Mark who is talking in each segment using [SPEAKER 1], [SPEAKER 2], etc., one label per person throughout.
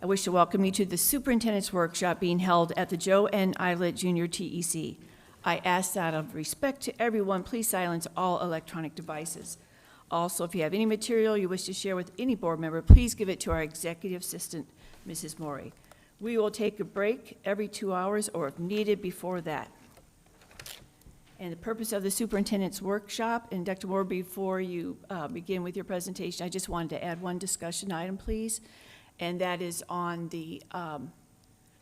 [SPEAKER 1] I wish to welcome you to the Superintendent's Workshop being held at the Joe N. Eilert Jr. TEC. I ask that of respect to everyone, please silence all electronic devices. Also, if you have any material you wish to share with any board member, please give it to our Executive Assistant, Mrs. Morey. We will take a break every 2 hours or if needed before that. And the purpose of the Superintendent's Workshop, and Dr. Moore, before you begin with your presentation, I just wanted to add one discussion item, please, and that is on the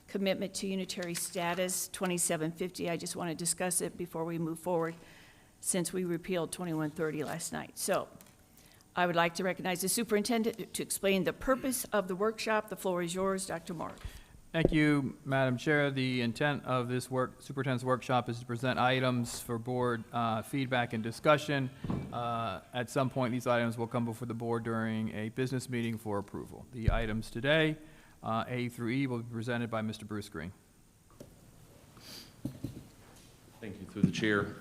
[SPEAKER 1] Commitment to Unitary Status 2750. I just want to discuss it before we move forward, since we repealed 2130 last night. So I would like to recognize the Superintendent to explain the purpose of the workshop. The floor is yours, Dr. Moore.
[SPEAKER 2] Thank you, Madam Chair. The intent of this Superintendent's Workshop is to present items for board feedback and discussion. At some point, these items will come before the board during a business meeting for approval. The items today, A through E, will be presented by Mr. Bruce Green.
[SPEAKER 3] Thank you, through the chair.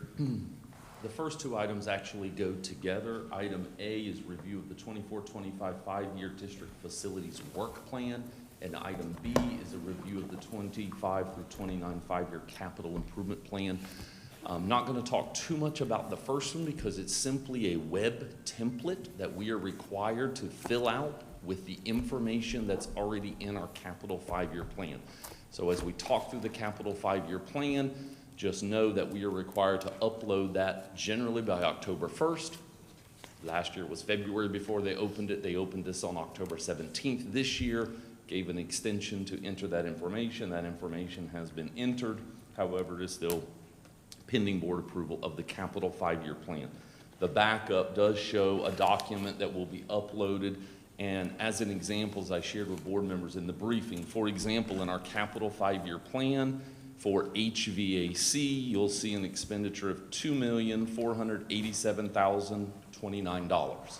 [SPEAKER 3] The first two items actually go together. Item A is review of the 24-25 five-year district facilities work plan. And item B is a review of the 25 through 29 five-year capital improvement plan. I'm not going to talk too much about the first one because it's simply a web template that we are required to fill out with the information that's already in our capital five-year plan. So as we talk through the capital five-year plan, just know that we are required to upload that generally by October 1st. Last year it was February before they opened it. They opened this on October 17th this year. Gave an extension to enter that information. That information has been entered. However, it is still pending board approval of the capital five-year plan. The backup does show a document that will be uploaded. And as an example, as I shared with board members in the briefing, for example, in our capital five-year plan for HVAC, you'll see an expenditure of $2,487,029.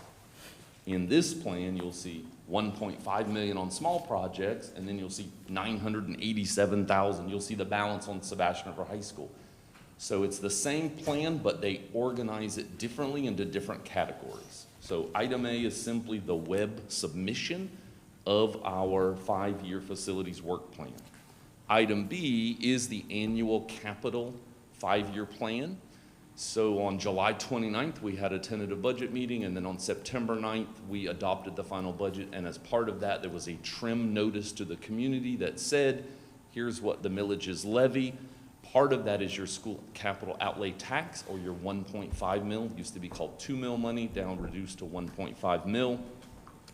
[SPEAKER 3] In this plan, you'll see $1.5 million on small projects, and then you'll see $987,000. You'll see the balance on Sebastian River High School. So it's the same plan, but they organize it differently into different categories. So item A is simply the web submission of our five-year facilities work plan. Item B is the annual capital five-year plan. So on July 29th, we had a tentative budget meeting, and then on September 9th, we adopted the final budget, and as part of that, there was a trim notice to the community that said, here's what the millages levy. Part of that is your school capital outlay tax, or your 1.5 mil, it used to be called 2 mil money, down reduced to 1.5 mil.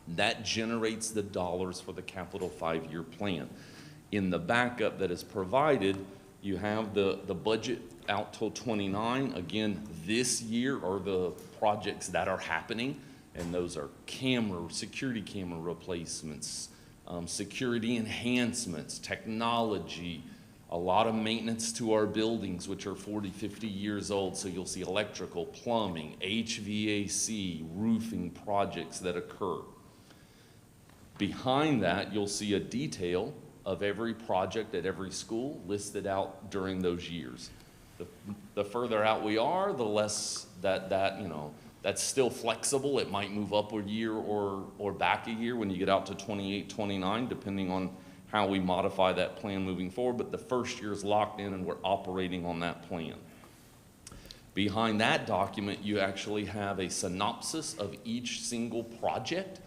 [SPEAKER 3] That generates the dollars for the capital five-year plan. In the backup that is provided, you have the budget out till 29. Again, this year are the projects that are happening, and those are security camera replacements, security enhancements, technology, a lot of maintenance to our buildings, which are 40, 50 years old. So you'll see electrical, plumbing, HVAC, roofing projects that occur. Behind that, you'll see a detail of every project at every school listed out during those years. The further out we are, the less that's still flexible. It might move up a year or back a year when you get out to 28, 29, depending on how we modify that plan moving forward. But the first year is locked in and we're operating on that plan. Behind that document, you actually have a synopsis of each single project,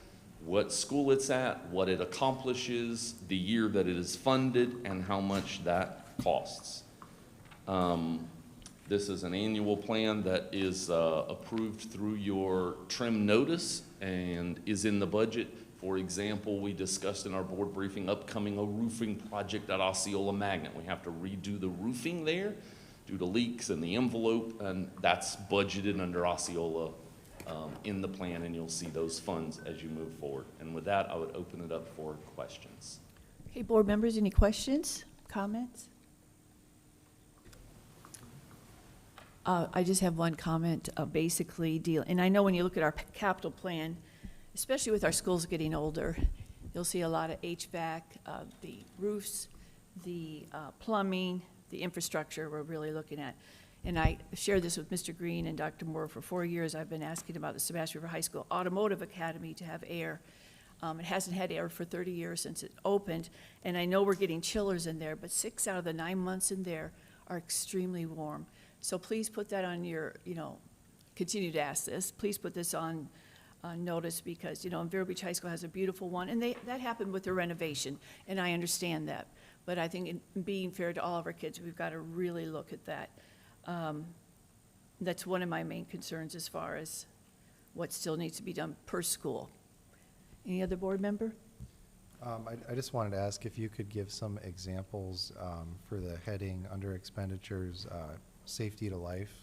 [SPEAKER 3] what school it's at, what it accomplishes, the year that it is funded, and how much that costs. This is an annual plan that is approved through your trim notice and is in the budget. For example, we discussed in our board briefing upcoming a roofing project at Osceola Magnet. We have to redo the roofing there due to leaks in the envelope, and that's budgeted under Osceola in the plan, and you'll see those funds as you move forward. And with that, I would open it up for questions.
[SPEAKER 1] Okay, board members, any questions, comments? I just have one comment, basically and I know when you look at our capital plan, especially with our schools getting older, you'll see a lot of HVAC, the roofs, the plumbing, the infrastructure we're really looking at. And I shared this with Mr. Green and Dr. Moore for 4 years. I've been asking about the Sebastian River High School Automotive Academy to have air. It hasn't had air for 30 years since it opened, and I know we're getting chillers in there, but 6 out of the 9 months in there are extremely warm. So please put that on your, continue to ask this, please put this on notice, because, Vero Beach High School has a beautiful one, and that happened with the renovation, and I understand that. But I think in being fair to all of our kids, we've got to really look at that. That's one of my main concerns as far as what still needs to be done per school. Any other board member?
[SPEAKER 4] I just wanted to ask if you could give some examples for the heading under expenditures, safety to life.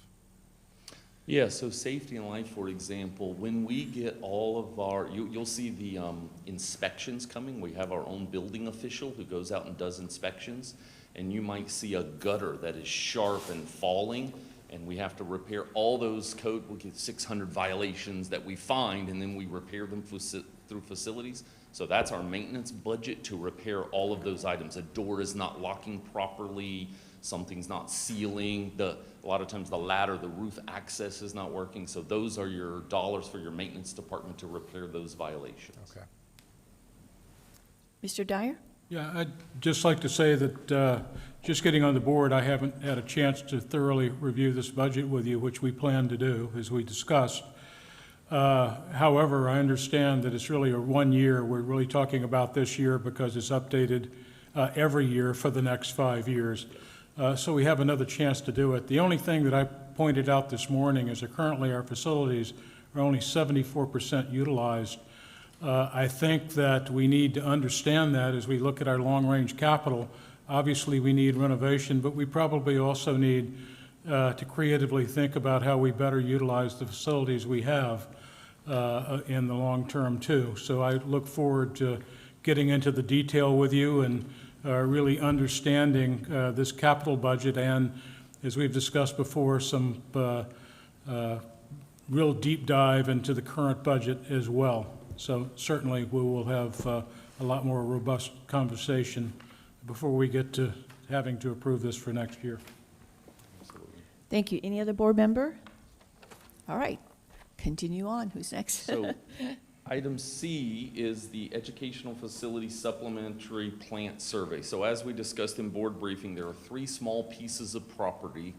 [SPEAKER 3] Yeah, so safety and life, for example, when we get all of our, you'll see the inspections coming. We have our own building official who goes out and does inspections, and you might see a gutter that is sharp and falling, and we have to repair all those code. We'll get 600 violations that we find, and then we repair them through facilities. So that's our maintenance budget to repair all of those items. A door is not locking properly, something's not sealing, a lot of times the ladder, the roof access is not working. So those are your dollars for your maintenance department to repair those violations.
[SPEAKER 4] Okay.
[SPEAKER 1] Mr. Dyer?
[SPEAKER 5] Yeah, I'd just like to say that just getting on the board, I haven't had a chance to thoroughly review this budget with you, which we plan to do, as we discussed. However, I understand that it's really a 1 year. We're really talking about this year because it's updated every year for the next 5 years. So we have another chance to do it. The only thing that I pointed out this morning is that currently our facilities are only 74% utilized. I think that we need to understand that as we look at our long-range capital. Obviously, we need renovation, but we probably also need to creatively think about how we better utilize the facilities we have in the long term too. So I look forward to getting into the detail with you and really understanding this capital budget, and as we've discussed before, some real deep dive into the current budget as well. So certainly we will have a lot more robust conversation before we get to having to approve this for next year.
[SPEAKER 1] Thank you. Any other board member? All right, continue on. Who's next?
[SPEAKER 3] So item C is the Educational Facility Supplementary Plant Survey. So as we discussed in board briefing, there are 3 small pieces of property,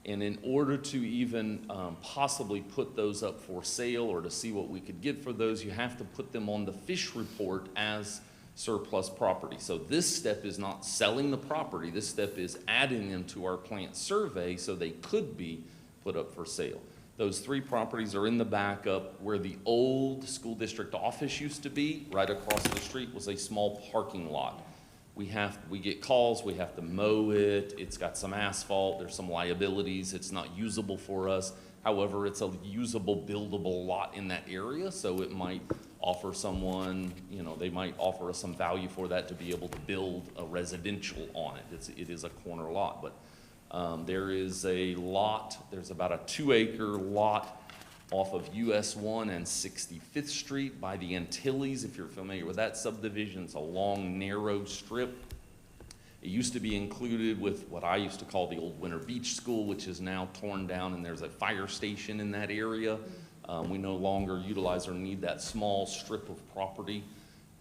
[SPEAKER 3] and in order to even possibly put those up for sale or to see what we could get for those, you have to put them on the fish report as surplus property. So this step is not selling the property. This step is adding them to our plant survey so they could be put up for sale. Those 3 properties are in the backup where the old school district office used to be. Right across the street was a small parking lot. We get calls, we have to mow it, it's got some asphalt, there's some liabilities, it's not usable for us. However, it's a usable, buildable lot in that area, so it might offer someone, they might offer us some value for that to be able to build a residential on it. It is a corner lot, but there is a lot, there's about a 2-acre lot off of US 1 and 65th Street by the Antilles. If you're familiar with that subdivision, it's a long, narrow strip. It used to be included with what I used to call the old Winter Beach School, which is now torn down, and there's a fire station in that area. We no longer utilize or need that small strip of property.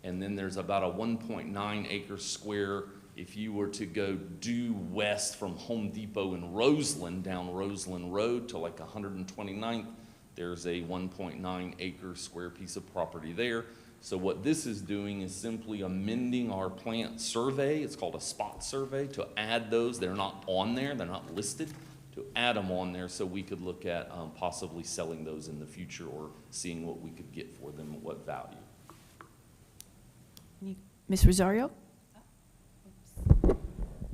[SPEAKER 3] And then there's about a 1.9 acre square. If you were to go due west from Home Depot in Roseland, down Roseland Road to like 129th, there's a 1.9 acre square piece of property there. So what this is doing is simply amending our plant survey. It's called a spot survey, to add those. They're not on there, they're not listed, to add them on there so we could look at possibly selling those in the future or seeing what we could get for them and what value.
[SPEAKER 1] Ms. Rosario?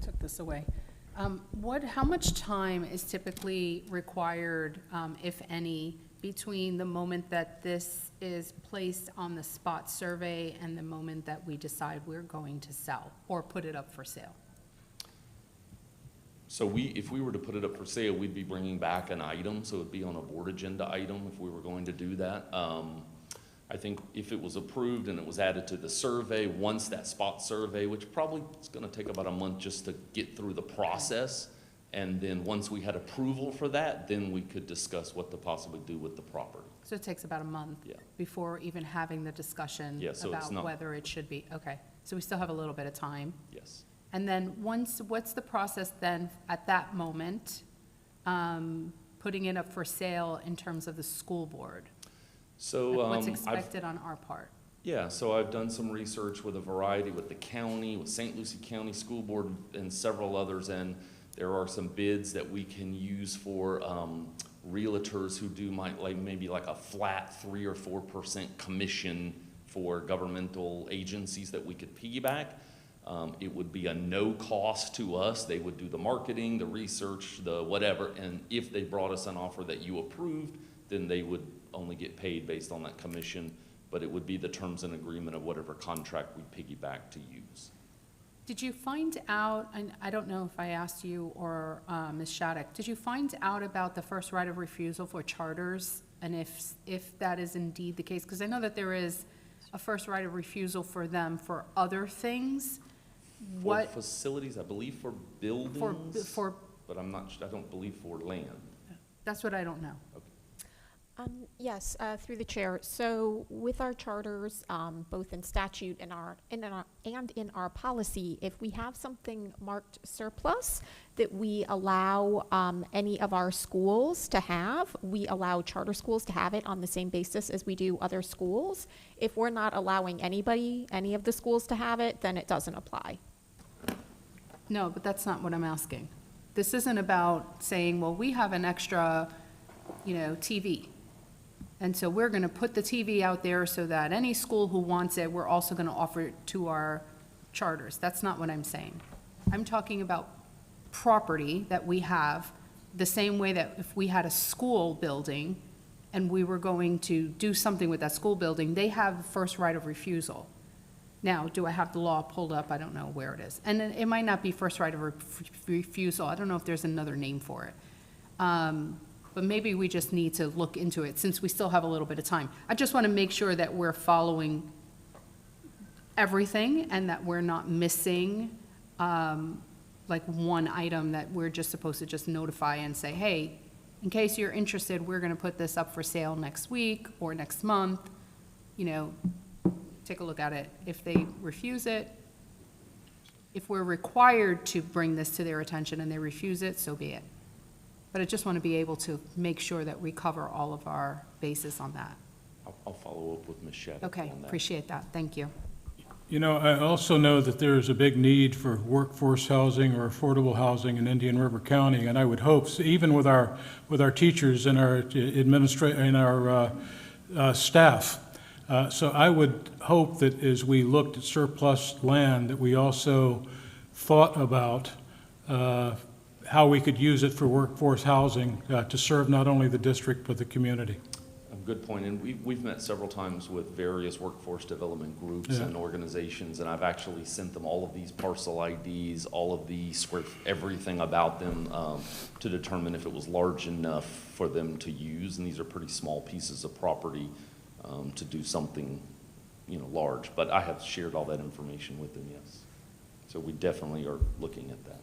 [SPEAKER 6] Took this away. How much time is typically required, if any, between the moment that this is placed on the spot survey and the moment that we decide we're going to sell or put it up for sale?
[SPEAKER 3] So if we were to put it up for sale, we'd be bringing back an item, so it'd be on a board agenda item if we were going to do that. I think if it was approved and it was added to the survey, once that spot survey, which probably is gonna take about a month just to get through the process, And then once we had approval for that, then we could discuss what to possibly do with the property.
[SPEAKER 6] So it takes about a month?
[SPEAKER 3] Yeah.
[SPEAKER 6] Before even having the discussion?
[SPEAKER 3] Yeah, so it's
[SPEAKER 6] about
[SPEAKER 3] not-
[SPEAKER 6] whether it should be, okay. So we still have a little bit of time.
[SPEAKER 3] Yes.
[SPEAKER 6] And then what's the process then at that moment, putting it up for sale in terms of the school board?
[SPEAKER 3] So,
[SPEAKER 6] Like, what's
[SPEAKER 3] I've
[SPEAKER 6] expected on our part?
[SPEAKER 3] Yeah, so I've done some research with a variety, with the county, with St. Lucie County School Board, and several others, and there are some bids that we can use for realtors who do maybe like a flat 3 or 4% commission for governmental agencies that we could piggyback. It would be a no cost to us. They would do the marketing, the research, the whatever, and if they brought us an offer that you approved, then they would only get paid based on that commission, but it would be the terms and agreement of whatever contract we piggyback to use.
[SPEAKER 6] Did you find out, and I don't know if I asked you or Ms. Shattuck, did you find out about the first right of refusal for charters? And if that is indeed the case, because I know that there is a first right of refusal for them for other things.
[SPEAKER 3] For
[SPEAKER 6] What,
[SPEAKER 3] facilities, I believe for buildings,
[SPEAKER 6] for,
[SPEAKER 3] but I don't believe for land.
[SPEAKER 6] that's what I don't know.
[SPEAKER 7] Yes, through the chair. So with our charters, both in statute and in our policy, if we have something marked surplus that we allow any of our schools to have, we allow charter schools to have it on the same basis as we do other schools. If we're not allowing any of the schools to have it, then it doesn't apply.
[SPEAKER 6] No, but that's not what I'm asking. This isn't about saying, well, we have an extra, TV. And so we're going to put the TV out there so that any school who wants it, we're also going to offer it to our charters. That's not what I'm saying. I'm talking about property that we have, the same way that if we had a school building and we were going to do something with that school building, they have the first right of refusal. Now, do I have the law pulled up? I don't know where it is. And it might not be first right of refusal. I don't know if there's another name for it. But maybe we just need to look into it since we still have a little bit of time. I just want to make sure that we're following everything and that we're not missing like one item that we're just supposed to just notify and say, hey, in case you're interested, we're going to put this up for sale next week or next month. Take a look at it. If they refuse it, if we're required to bring this to their attention and they refuse it, so be it. But I just want to be able to make sure that we cover all of our bases on that.
[SPEAKER 3] I'll follow up with Ms. Shattuck
[SPEAKER 6] Okay,
[SPEAKER 3] on that.
[SPEAKER 6] appreciate that. Thank you.
[SPEAKER 5] I also know that there is a big need for workforce housing or affordable housing in Indian River County, and I would hope, even with our teachers and our staff. So I would hope that as we looked at surplus land, that we also thought about how we could use it for workforce housing to serve not only the district but the community.
[SPEAKER 3] A good point, and we've met several times with various workforce development groups
[SPEAKER 5] Yeah.
[SPEAKER 3] and organizations, and I've actually sent them all of these parcel IDs, all of the everything about them to determine if it was large enough for them to use, and these are pretty small pieces of property to do something, large. But I have shared all that information with them, yes. So we definitely are looking at that.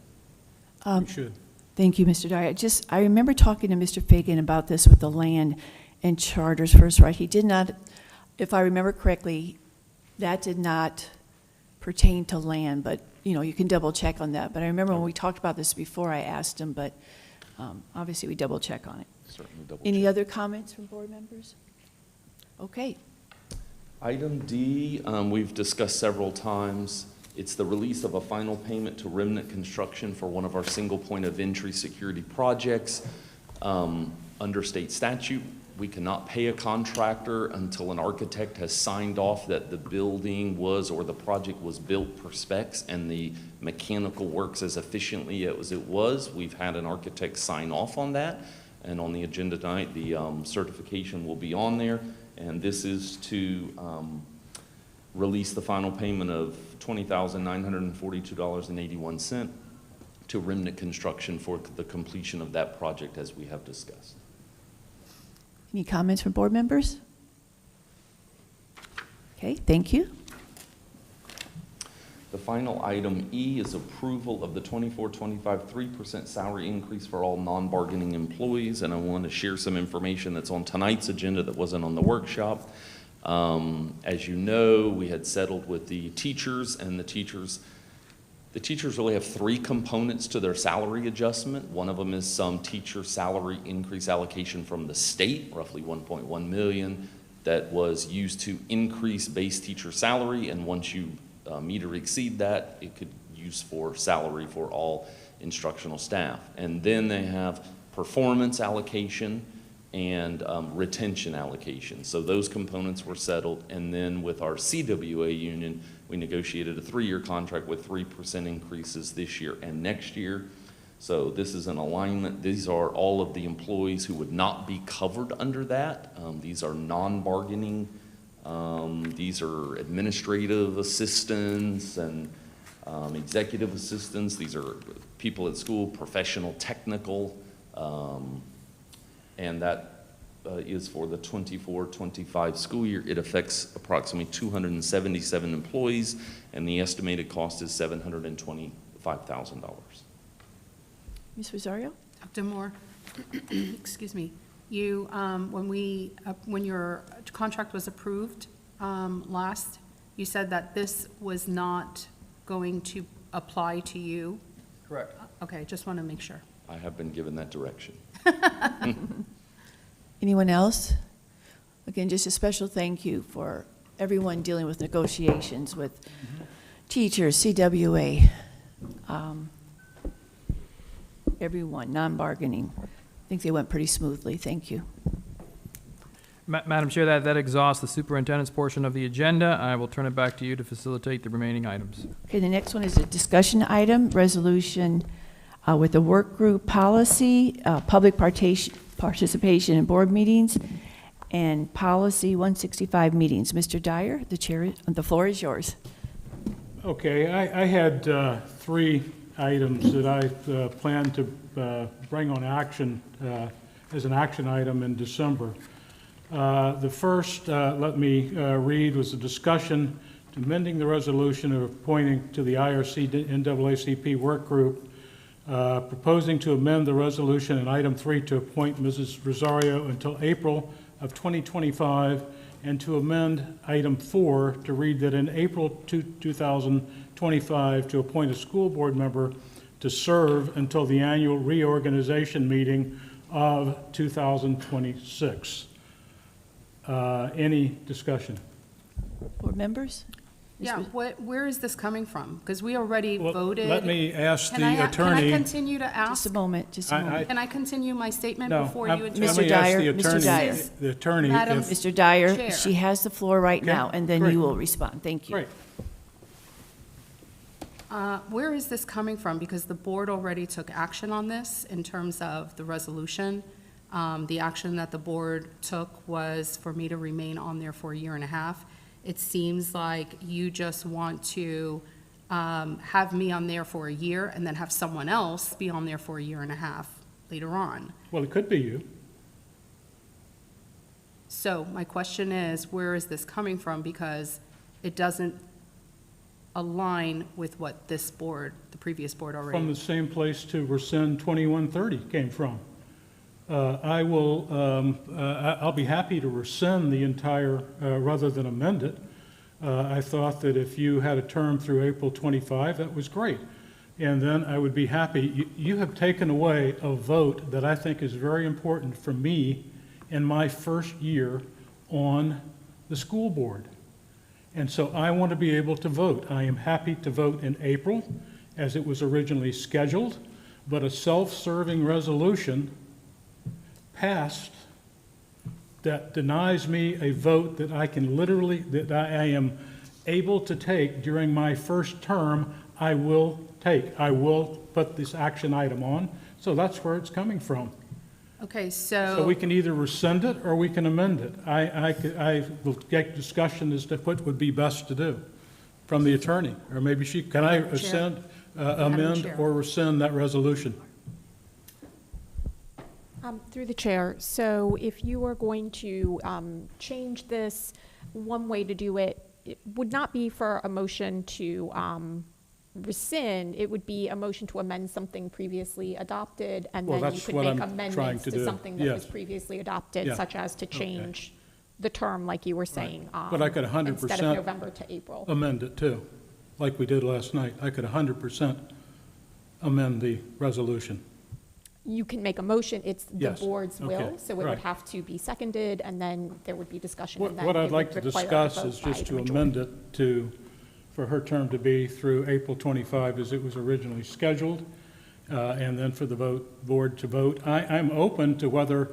[SPEAKER 5] We should.
[SPEAKER 1] Thank you, Mr. Dyer. I remember talking to Mr. Fagan about this with the land and charters first, right? He did not, if I remember correctly, that did not pertain to land, but, you can double check on that. But I remember when we talked about this before, I asked him, but obviously we double check on it.
[SPEAKER 3] Certainly double
[SPEAKER 1] Any
[SPEAKER 3] check.
[SPEAKER 1] other comments from board members? Okay.
[SPEAKER 3] Item D, we've discussed several times. It's the release of a final payment to Remnant Construction for one of our single point of entry security projects. Under state statute, we cannot pay a contractor until an architect has signed off that the building was or the project was built per specs and the mechanical works as efficiently as it was. We've had an architect sign off on that, and on the agenda tonight, the certification will be on there. And this is to release the final payment of $20,942.81 to Remnant Construction for the completion of that project as we have discussed.
[SPEAKER 1] Any comments from board members? Okay, thank you.
[SPEAKER 3] The final item E is approval of the 24-25 3% salary increase for all non-bargaining employees, and I want to share some information that's on tonight's agenda that wasn't on the workshop. As you know, we had settled with the teachers, and the teachers really have three components to their salary adjustment. One of them is some teacher salary increase allocation from the state, roughly $1.1 million, that was used to increase base teacher salary, and once you meet or exceed that, it could use for salary for all instructional staff. And then they have performance allocation and retention allocation. So those components were settled, and then with our CWA union, we negotiated a 3-year contract with 3% increases this year and next year. So this is an alignment. These are all of the employees who would not be covered under that. These are non-bargaining. These are administrative assistants and executive assistants. These are people at school, professional, technical, and that is for the 24-25 school year. It affects approximately 277 employees, and the estimated cost is $725,000.
[SPEAKER 1] Ms. Rosario?
[SPEAKER 6] Dr. Moore, excuse me, you, when your contract was approved last, you said that this was not going to apply to you?
[SPEAKER 2] Correct.
[SPEAKER 6] Okay, just want to make sure.
[SPEAKER 3] I have been given that direction.
[SPEAKER 1] Anyone else? Again, just a special thank you for everyone dealing with negotiations with teachers, CWA, everyone, non-bargaining. I think they went pretty smoothly. Thank you.
[SPEAKER 2] Madam Chair, that exhausts the superintendent's portion of the agenda. I will turn it back to you to facilitate the remaining items.
[SPEAKER 1] Okay, the next one is a discussion item, resolution with the work group policy, public participation in board meetings, and policy 165 meetings. Mr. Dyer, the chair, the floor is yours.
[SPEAKER 5] Okay, I had 3 items that I planned to bring on action as an action item in December. The first, let me read, was a discussion to amending the resolution of appointing to the IRC NAACP work group, proposing to amend the resolution in item 3 to appoint Mrs. Rosario until April of 2025, and to amend item 4 to read that in April 2025 to appoint a school board member to serve until the annual reorganization meeting of 2026. Any discussion?
[SPEAKER 1] Board members?
[SPEAKER 6] Yeah, where is this coming from? Because we already
[SPEAKER 5] Well,
[SPEAKER 6] voted.
[SPEAKER 5] let me ask
[SPEAKER 6] Can
[SPEAKER 5] the
[SPEAKER 6] I
[SPEAKER 5] attorney.
[SPEAKER 6] continue to
[SPEAKER 1] Just
[SPEAKER 6] ask?
[SPEAKER 1] a moment, just a moment.
[SPEAKER 6] Can I continue my statement
[SPEAKER 5] No,
[SPEAKER 6] before
[SPEAKER 5] I'm-
[SPEAKER 6] you
[SPEAKER 5] let
[SPEAKER 6] interrupt?
[SPEAKER 1] Mr.
[SPEAKER 5] me ask
[SPEAKER 1] Dyer,
[SPEAKER 5] the
[SPEAKER 1] Mr.
[SPEAKER 5] attorney-
[SPEAKER 1] Dyer.
[SPEAKER 5] The attorney,
[SPEAKER 6] Madam-
[SPEAKER 5] if,
[SPEAKER 1] Mr. Dyer,
[SPEAKER 6] Chair.
[SPEAKER 1] she has the floor right
[SPEAKER 5] Okay,
[SPEAKER 1] now, and then
[SPEAKER 5] great.
[SPEAKER 1] you will respond. Thank you.
[SPEAKER 5] great.
[SPEAKER 6] Where is this coming from? Because the board already took action on this in terms of the resolution. The action that the board took was for me to remain on there for 1.5 years. It seems like you just want to have me on there for 1 year and then have someone else be on there for 1.5 years later on.
[SPEAKER 5] Well, it could be you.
[SPEAKER 6] So my question is, where is this coming from? Because it doesn't align with what this board, the previous board
[SPEAKER 5] From
[SPEAKER 6] already.
[SPEAKER 5] the same place to rescind 2130 came from. I'll be happy to rescind the entire, rather than amend it. I thought that if you had a term through April 25, that was great. And then I would be happy. You have taken away a vote that I think is very important for me in my first year on the school board. And so I want to be able to vote. I am happy to vote in April, as it was originally scheduled, but a self-serving resolution passed that denies me a vote that I can literally, that I am able to take during my first term, I will take. I will put this action item on. So that's where it's coming from.
[SPEAKER 6] Okay,
[SPEAKER 5] So we can either rescind it or we can amend it. I will get discussion as to what would be best to do from the attorney. Or maybe can I amend
[SPEAKER 6] Chair.
[SPEAKER 5] or rescind that resolution?
[SPEAKER 7] Through the chair, so if you are going to change this, one way to do it it would not be for a motion to rescind, it would be a motion to amend something previously adopted, and
[SPEAKER 5] Well,
[SPEAKER 7] then you
[SPEAKER 5] that's
[SPEAKER 7] could
[SPEAKER 5] what
[SPEAKER 7] make
[SPEAKER 5] I'm trying
[SPEAKER 7] amendments
[SPEAKER 5] to
[SPEAKER 7] to
[SPEAKER 5] do.
[SPEAKER 7] something that was
[SPEAKER 5] Yes.
[SPEAKER 7] previously adopted,
[SPEAKER 5] Yeah.
[SPEAKER 7] such as to
[SPEAKER 5] Okay.
[SPEAKER 7] change the term, like you were saying.
[SPEAKER 5] But I could
[SPEAKER 7] Instead
[SPEAKER 5] 100%
[SPEAKER 7] of November to April.
[SPEAKER 5] amend it too, like we did last night. I could 100% amend the resolution.
[SPEAKER 7] You can make a motion, it's the
[SPEAKER 5] Yes.
[SPEAKER 7] board's will,
[SPEAKER 5] Okay.
[SPEAKER 7] so it would
[SPEAKER 5] Right.
[SPEAKER 7] have to be seconded, and then there would be discussion, and then
[SPEAKER 5] What
[SPEAKER 7] it
[SPEAKER 5] I'd
[SPEAKER 7] would
[SPEAKER 5] like to
[SPEAKER 7] require a
[SPEAKER 5] discuss
[SPEAKER 7] vote
[SPEAKER 5] is
[SPEAKER 7] by
[SPEAKER 5] just
[SPEAKER 7] the
[SPEAKER 5] to
[SPEAKER 7] majority.
[SPEAKER 5] amend it to, for her term to be through April 25 as it was originally scheduled, and then for the board to vote. I'm open to whether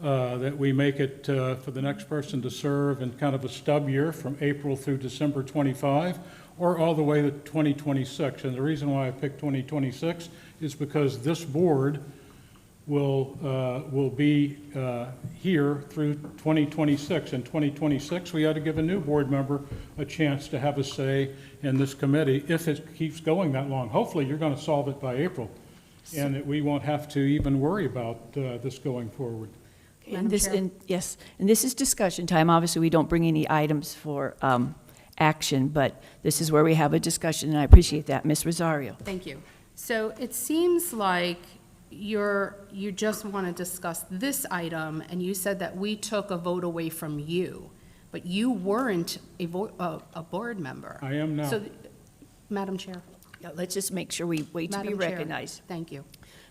[SPEAKER 5] that we make it for the next person to serve in kind of a stub year from April through December 25, or all the way to 2026. And the reason why I picked 2026 is because this board will be here through 2026. In 2026, we ought to give a new board member a chance to have a say in this committee if it keeps going that long. Hopefully, you're going to solve it by April, and that we won't have to even worry about this going forward.
[SPEAKER 1] And this,
[SPEAKER 6] Chair?
[SPEAKER 1] and yes, and this is discussion time. Obviously, we don't bring any items for action, but this is where we have a discussion, and I appreciate that. Ms. Rosario?
[SPEAKER 6] Thank you. So it seems like you just want to discuss this item, and you said that we took a vote away from you, but you weren't a board member.
[SPEAKER 5] I am now.
[SPEAKER 6] So, Madam Chair.
[SPEAKER 1] Yeah, let's just make sure we wait to be
[SPEAKER 6] Madam Chair,
[SPEAKER 1] recognized.
[SPEAKER 6] Thank you.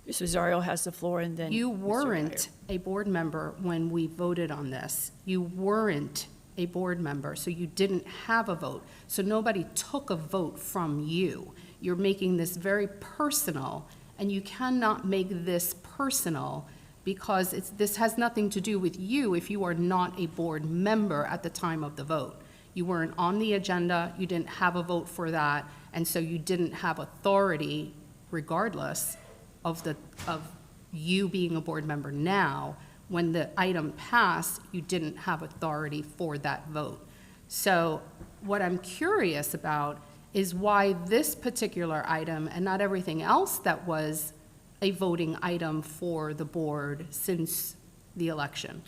[SPEAKER 1] Ms. Rosario has the floor, and then
[SPEAKER 6] You
[SPEAKER 1] Mr.
[SPEAKER 6] weren't a board member when we voted on this. You weren't a board member, so you didn't have a vote. So nobody took a vote from you. You're making this very personal, and you cannot make this personal because this has nothing to do with you if you are not a board member at the time of the vote. You weren't on the agenda, you didn't have a vote for that, and so you didn't have authority regardless of you being a board member now. When the item passed, you didn't have authority for that vote. So what I'm curious about is why this particular item and not everything else that was a voting item for the board since the election.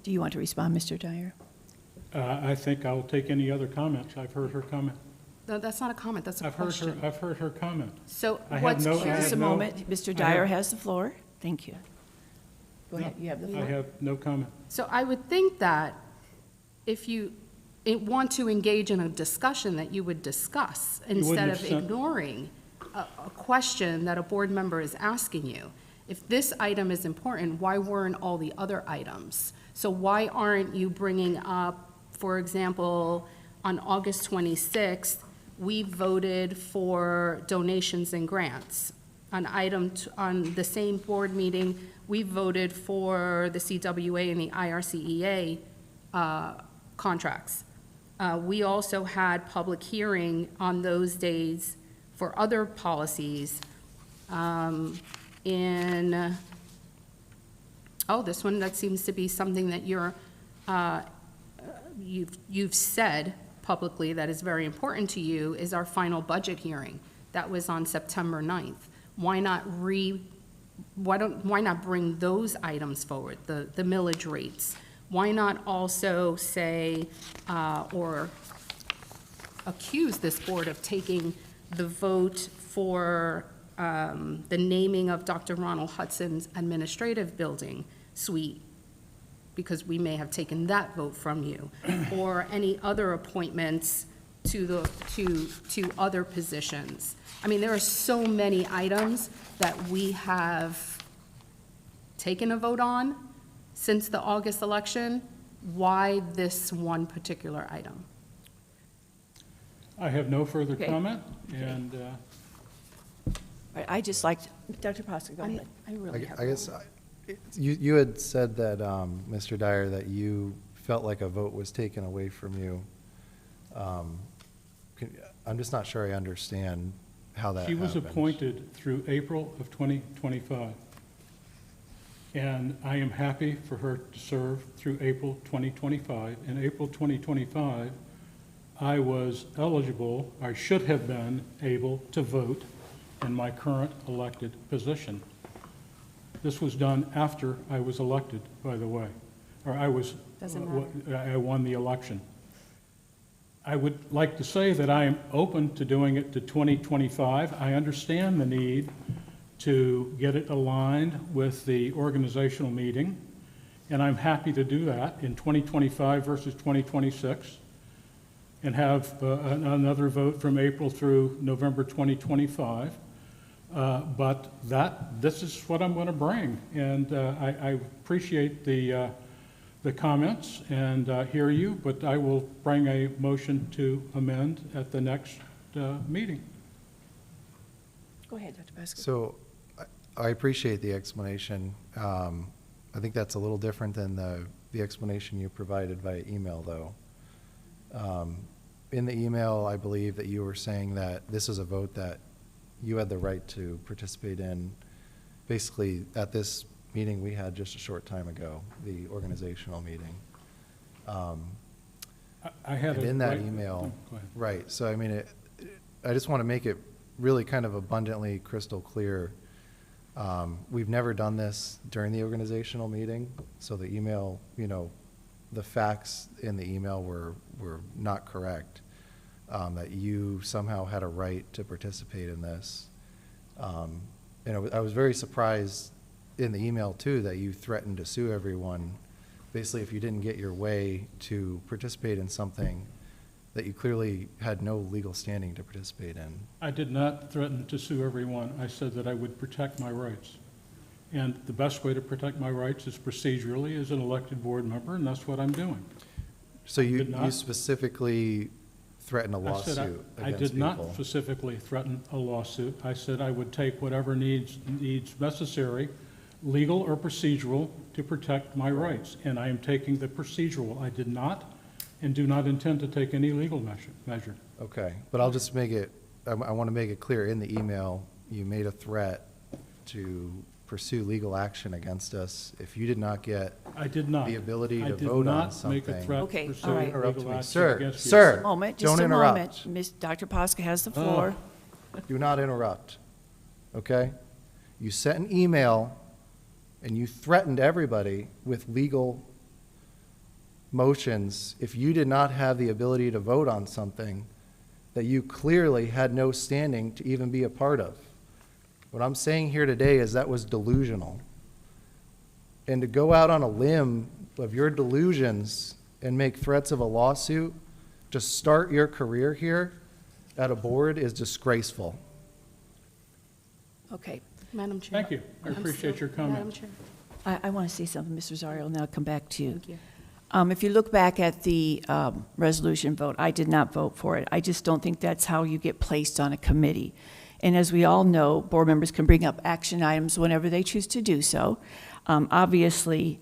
[SPEAKER 1] Do you want to respond, Mr. Dyer?
[SPEAKER 5] I think I'll take any other comments. I've heard her comment.
[SPEAKER 6] No, that's not a comment, that's a question.
[SPEAKER 5] I've heard her comment.
[SPEAKER 6] So
[SPEAKER 5] I have
[SPEAKER 6] what's
[SPEAKER 5] no- I
[SPEAKER 1] Just
[SPEAKER 6] curious,
[SPEAKER 1] a
[SPEAKER 5] have no-
[SPEAKER 1] moment. Mr.
[SPEAKER 5] I
[SPEAKER 1] Dyer
[SPEAKER 5] have-
[SPEAKER 1] has the floor. Thank you. Go ahead, you have the
[SPEAKER 5] I
[SPEAKER 1] floor.
[SPEAKER 5] have no comment.
[SPEAKER 6] so I would think that if you want to engage in a discussion, that you would discuss instead
[SPEAKER 5] have
[SPEAKER 6] of
[SPEAKER 5] sent-
[SPEAKER 6] ignoring a question that a board member is asking you. If this item is important, why weren't all the other items? So why aren't you bringing up, for example, on August 26th, we voted for donations and grants. On the same board meeting, we voted for the CWA and the IRCEA contracts. We also had public hearing on those days for other policies. This one, that seems to be something that you've said publicly that is very important to you, is our final budget hearing. That was on September 9th. Why not bring those items forward, the millage rates? Why not also say, or accuse this board of taking the vote for the naming of Dr. Ronald Hudson's administrative building suite, because we may have taken that vote from you, or any other appointments to other positions. I mean, there are so many items that we have taken a vote on since the August election. Why this one particular item?
[SPEAKER 5] I have no further
[SPEAKER 1] Okay.
[SPEAKER 5] comment, and
[SPEAKER 1] I just liked, Dr. Pasca, go ahead.
[SPEAKER 6] I really have.
[SPEAKER 4] I guess, you had said that, Mr. Dyer, that you felt like a vote was taken away from you. I'm just not sure I understand how that
[SPEAKER 5] she was
[SPEAKER 4] happened.
[SPEAKER 5] appointed through April of 2025. And I am happy for her to serve through April 2025. In April 2025, I was eligible, I should have been able to vote in my current elected position. This was done after I was elected, by the way, or I was,
[SPEAKER 6] Doesn't matter.
[SPEAKER 5] I won the election. I would like to say that I am open to doing it to 2025. I understand the need to get it aligned with the organizational meeting, and I'm happy to do that in 2025 versus 2026, and have another vote from April through November 2025. But this is what I'm going to bring, and I appreciate the comments and hear you, but I will bring a motion to amend at the next meeting.
[SPEAKER 1] Go ahead, Dr. Pascal.
[SPEAKER 4] So I appreciate the explanation. I think that's a little different than the explanation you provided via email, though. In the email, I believe that you were saying that this is a vote that you had the right to participate in. Basically, at this meeting we had just a short time ago, the organizational meeting.
[SPEAKER 5] I had
[SPEAKER 4] And
[SPEAKER 5] a
[SPEAKER 4] in that
[SPEAKER 5] right-
[SPEAKER 4] email,
[SPEAKER 5] Go ahead.
[SPEAKER 4] right, so I mean, I just want to make it really kind of abundantly crystal clear. We've never done this during the organizational meeting, so the email, the facts in the email were not correct, that you somehow had a right to participate in this. And I was very surprised in the email, too, that you threatened to sue everyone, basically if you didn't get your way to participate in something that you clearly had no legal standing to participate in.
[SPEAKER 5] I did not threaten to sue everyone. I said that I would protect my rights. And the best way to protect my rights is procedurally as an elected board member, and that's what I'm doing.
[SPEAKER 4] So you
[SPEAKER 5] did not.
[SPEAKER 4] specifically threatened a
[SPEAKER 5] I said
[SPEAKER 4] lawsuit against people?
[SPEAKER 5] I did not specifically threaten a lawsuit. I said I would take whatever needs necessary, legal or procedural, to protect my rights. And I am taking the procedural. I did not and do not intend to take any legal measure.
[SPEAKER 4] Okay, but I'll just make it, I want to make it clear, in the email, you made a threat to pursue legal action against us if you did not get
[SPEAKER 5] I did not.
[SPEAKER 4] the ability to vote on
[SPEAKER 5] I did not
[SPEAKER 4] something.
[SPEAKER 5] make a threat
[SPEAKER 1] Okay,
[SPEAKER 5] to
[SPEAKER 1] all
[SPEAKER 5] pursue
[SPEAKER 1] right.
[SPEAKER 4] Interrupt
[SPEAKER 5] legal
[SPEAKER 4] me.
[SPEAKER 5] action
[SPEAKER 4] Sir,
[SPEAKER 5] against you.
[SPEAKER 4] sir.
[SPEAKER 1] Moment,
[SPEAKER 4] Don't
[SPEAKER 1] just a
[SPEAKER 4] interrupt.
[SPEAKER 1] moment. Dr. Posca has the floor.
[SPEAKER 4] Do not interrupt, okay? You sent an email and you threatened everybody with legal motions if you did not have the ability to vote on something that you clearly had no standing to even be a part of. What I'm saying here today is that was delusional. And to go out on a limb of your delusions and make threats of a lawsuit to start your career here at a board is disgraceful.
[SPEAKER 1] Okay.
[SPEAKER 6] Madam Chair.
[SPEAKER 5] Thank you. I
[SPEAKER 6] I'm
[SPEAKER 5] appreciate
[SPEAKER 6] still-
[SPEAKER 5] your comment.
[SPEAKER 6] Madam Chair,
[SPEAKER 1] I want to say something, Mr. Rosario, and then I'll come back to you.
[SPEAKER 6] thank you.
[SPEAKER 1] If you look back at the resolution vote, I did not vote for it. I just don't think that's how you get placed on a committee. And as we all know, board members can bring up action items whenever they choose to do so. Obviously,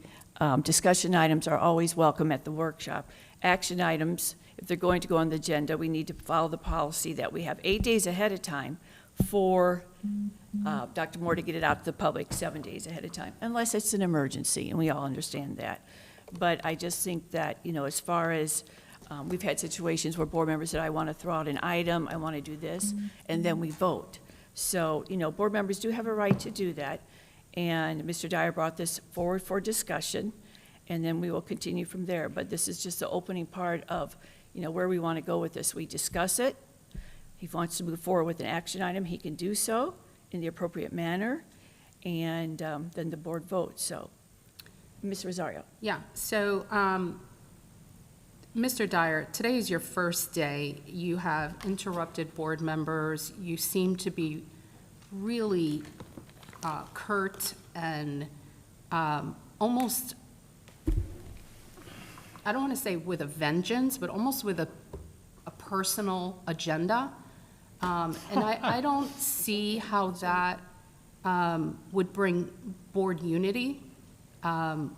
[SPEAKER 1] discussion items are always welcome at the workshop. Action items, if they're going to go on the agenda, we need to follow the policy that we have 8 days ahead of time for Dr. Moore to get it out to the public 7 days ahead of time, unless it's an emergency, and we all understand that. But I just think that, as far as, we've had situations where board members said, I want to throw out an item, I want to do this, and then we vote. So, board members do have a right to do that, and Mr. Dyer brought this forward for discussion, and then we will continue from there. But this is just the opening part of, where we want to go with this. We discuss it. If he wants to move forward with an action item, he can do so in the appropriate manner, and then the board votes. So, Ms. Rosario.
[SPEAKER 6] Yeah, so, Mr. Dyer, today is your first day. You have interrupted board members. You seem to be really curt and almost, I don't want to say with a vengeance, but almost with a personal agenda. And I don't see how that would bring board unity. Mrs.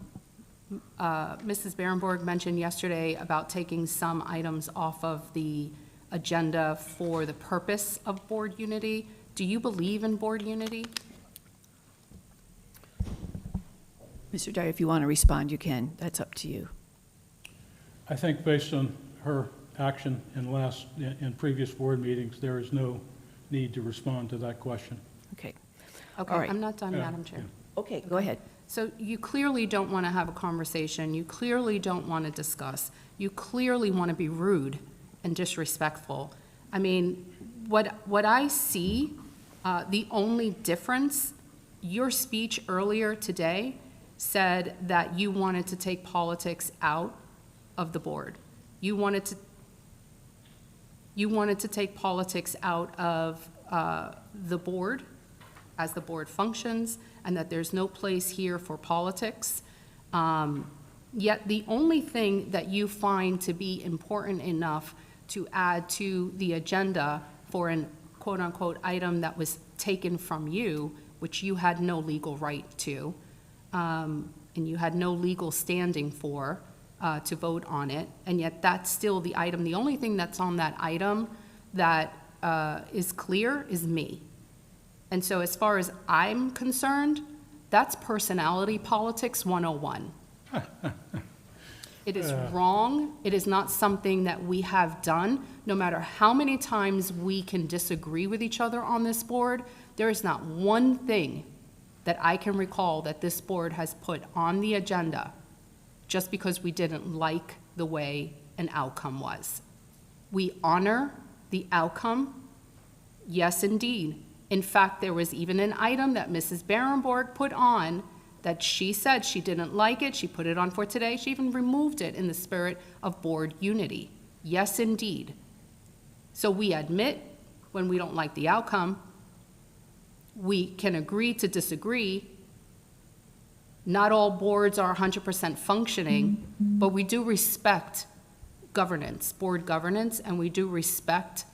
[SPEAKER 6] Berenborg mentioned yesterday about taking some items off of the agenda for the purpose of board unity. Do you believe in board unity?
[SPEAKER 1] Mr. Dyer, if you want to respond, you can. That's up to you.
[SPEAKER 5] I think based on her action in previous board meetings, there is no need to respond to that question.
[SPEAKER 1] Okay.
[SPEAKER 6] Okay,
[SPEAKER 1] All right.
[SPEAKER 6] I'm not done,
[SPEAKER 5] Yeah,
[SPEAKER 6] Madam Chair.
[SPEAKER 1] Okay, go ahead.
[SPEAKER 6] So you clearly don't want to have a conversation. You clearly don't want to discuss. You clearly want to be rude and disrespectful. I mean, what I see, the only difference, your speech earlier today said that you wanted to take politics out of the board. You wanted to take politics out of the board, as the board functions, and that there's no place here for politics. Yet the only thing that you find to be important enough to add to the agenda for an quote-unquote item that was taken from you, which you had no legal right to, and you had no legal standing for, to vote on it, and yet that's still the item. The only thing that's on that item that is clear is me. And so as far as I'm concerned, that's personality politics 101. It is wrong. It is not something that we have done. No matter how many times we can disagree with each other on this board, there is not one thing that I can recall that this board has put on the agenda just because we didn't like the way an outcome was. We honor the outcome, yes, indeed. In fact, there was even an item that Mrs. Berenborg put on that she said she didn't like it. She put it on for today. She even removed it in the spirit of board unity. Yes, indeed. So we admit when we don't like the outcome. We can agree to disagree. Not all boards are 100% functioning, but we do respect governance, board governance, and we do respect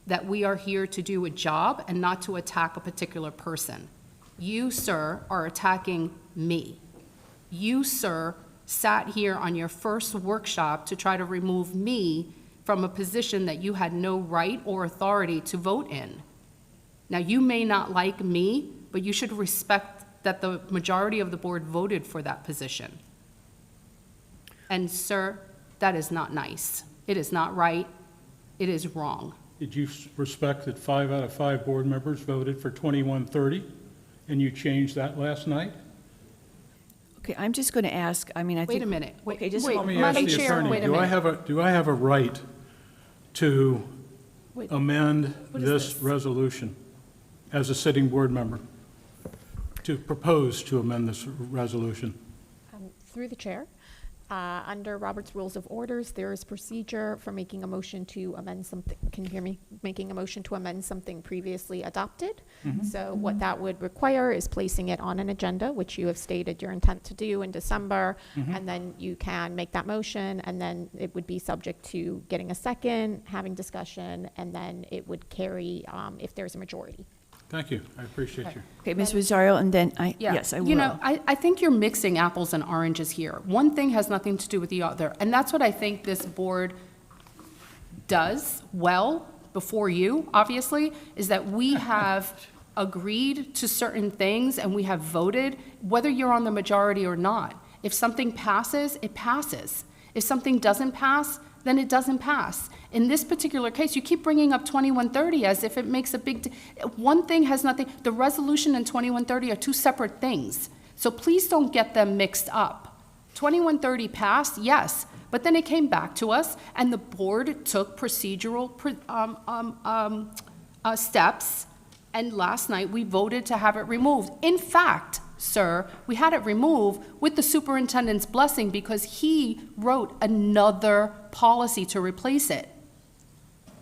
[SPEAKER 6] that we are here to do a job and not to attack a particular person. You, sir, are attacking me. You, sir, sat here on your first workshop to try to remove me from a position that you had no right or authority to vote in. Now, you may not like me, but you should respect that the majority of the board voted for that position. And, sir, that is not nice. It is not right. It is wrong.
[SPEAKER 5] Did you respect that 5 out of 5 board members voted for 2130, and you changed that last night?
[SPEAKER 1] Okay, I'm just going to ask, I mean, I think.
[SPEAKER 6] Wait a minute.
[SPEAKER 1] Okay, just a
[SPEAKER 6] wait,
[SPEAKER 5] Let me
[SPEAKER 1] moment.
[SPEAKER 5] ask
[SPEAKER 6] Madam
[SPEAKER 5] the
[SPEAKER 6] Chair,
[SPEAKER 5] attorney,
[SPEAKER 6] wait a
[SPEAKER 5] do I
[SPEAKER 6] minute.
[SPEAKER 5] have a right to
[SPEAKER 6] Wait,
[SPEAKER 5] amend
[SPEAKER 6] what is
[SPEAKER 5] this
[SPEAKER 6] this?
[SPEAKER 5] resolution as a sitting board member? To propose to amend this resolution?
[SPEAKER 7] Through the chair, under Robert's Rules of Orders, there is procedure for making a motion to amend something, can you hear me? Making a motion to amend something previously adopted. So what that would require is placing it on an agenda, which you have stated your intent to do in December, and then you can make that motion, and then it would be subject to getting a second, having discussion, and then it would carry if there's a majority.
[SPEAKER 5] Thank you, I appreciate you.
[SPEAKER 1] Okay, Ms. Rosario, and then
[SPEAKER 6] Yeah.
[SPEAKER 1] yes, I will.
[SPEAKER 6] You know, I think you're mixing apples and oranges here. One thing has nothing to do with the other, and that's what I think this board does well before you, obviously, is that we have agreed to certain things and we have voted, whether you're on the majority or not. If something passes, it passes. If something doesn't pass, then it doesn't pass. In this particular case, you keep bringing up 2130 as if it makes a big, one thing has nothing, the resolution and 2130 are two separate things. So please don't get them mixed up. 2130 passed, yes, but then it came back to us and the board took procedural steps, and last night we voted to have it removed. In fact, sir, we had it removed with the superintendent's blessing because he wrote another policy to replace it.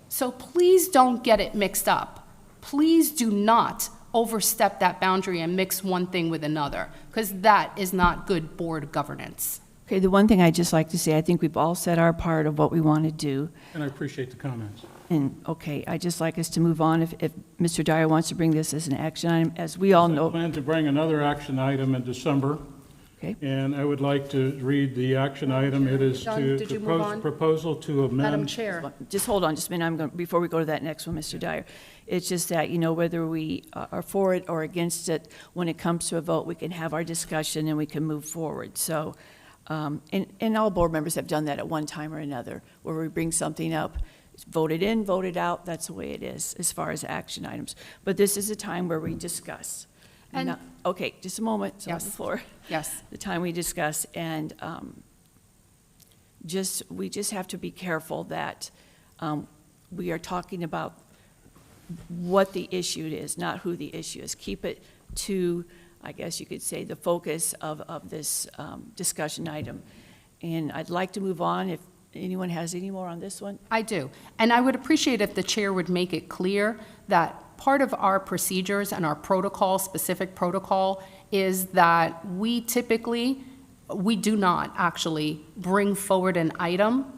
[SPEAKER 6] So please don't get it mixed up. Please do not overstep that boundary and mix one thing with another, because that is not good board governance.
[SPEAKER 1] Okay, the one thing I'd just like to say, I think we've all said our part of what we want to do.
[SPEAKER 5] And I appreciate the comments.
[SPEAKER 1] And, okay, I'd just like us to move on. If Mr. Dyer wants to bring this as an action item, as we all
[SPEAKER 5] I
[SPEAKER 1] know.
[SPEAKER 5] plan to bring another action item in December,
[SPEAKER 1] Okay,
[SPEAKER 5] and I would like to read the action item. It is
[SPEAKER 6] John,
[SPEAKER 5] to
[SPEAKER 6] did you move on?
[SPEAKER 5] proposal to amend.
[SPEAKER 6] Madam Chair,
[SPEAKER 1] just hold on just a minute. I'm going, before we go to that next one, Mr. Dyer. It's just that, you know, whether we are for it or against it, when it comes to a vote, we can have our discussion and we can move forward. So, and all board members have done that at one time or another, where we bring something up, it's voted in, voted out, that's the way it is, as far as action items. But this is a time where we discuss.
[SPEAKER 6] And-
[SPEAKER 1] Now- okay, just a moment, it's on the
[SPEAKER 6] Yes.
[SPEAKER 1] floor.
[SPEAKER 6] yes.
[SPEAKER 1] The time we discuss, and we just have to be careful that We are talking about what the issue is, not who the issue is. Keep it to, I guess you could say, the focus of this discussion item. And I'd like to move on if anyone has any more on this one.
[SPEAKER 6] I do. And I would appreciate if the chair would make it clear that part of our procedures and our protocol, specific protocol, is that we do not actually bring forward an item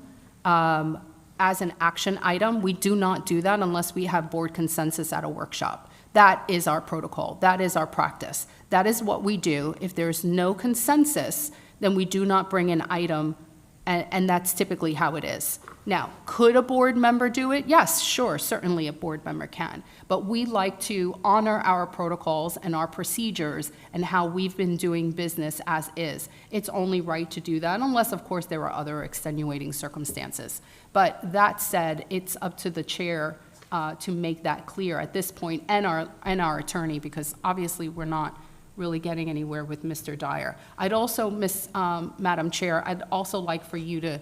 [SPEAKER 6] as an action item. We do not do that unless we have board consensus at a workshop. That is our protocol. That is our practice. That is what we do. If there's no consensus, then we do not bring an item, and that's typically how it is. Now, could a board member do it? Yes, sure, certainly a board member can. But we like to honor our protocols and our procedures and how we've been doing business as is. It's only right to do that unless, of course, there are other extenuating circumstances. But that said, it's up to the chair to make that clear at this point, and our attorney, because obviously we're not really getting anywhere with Mr. Dyer. I'd also, Madam Chair, I'd also like for you to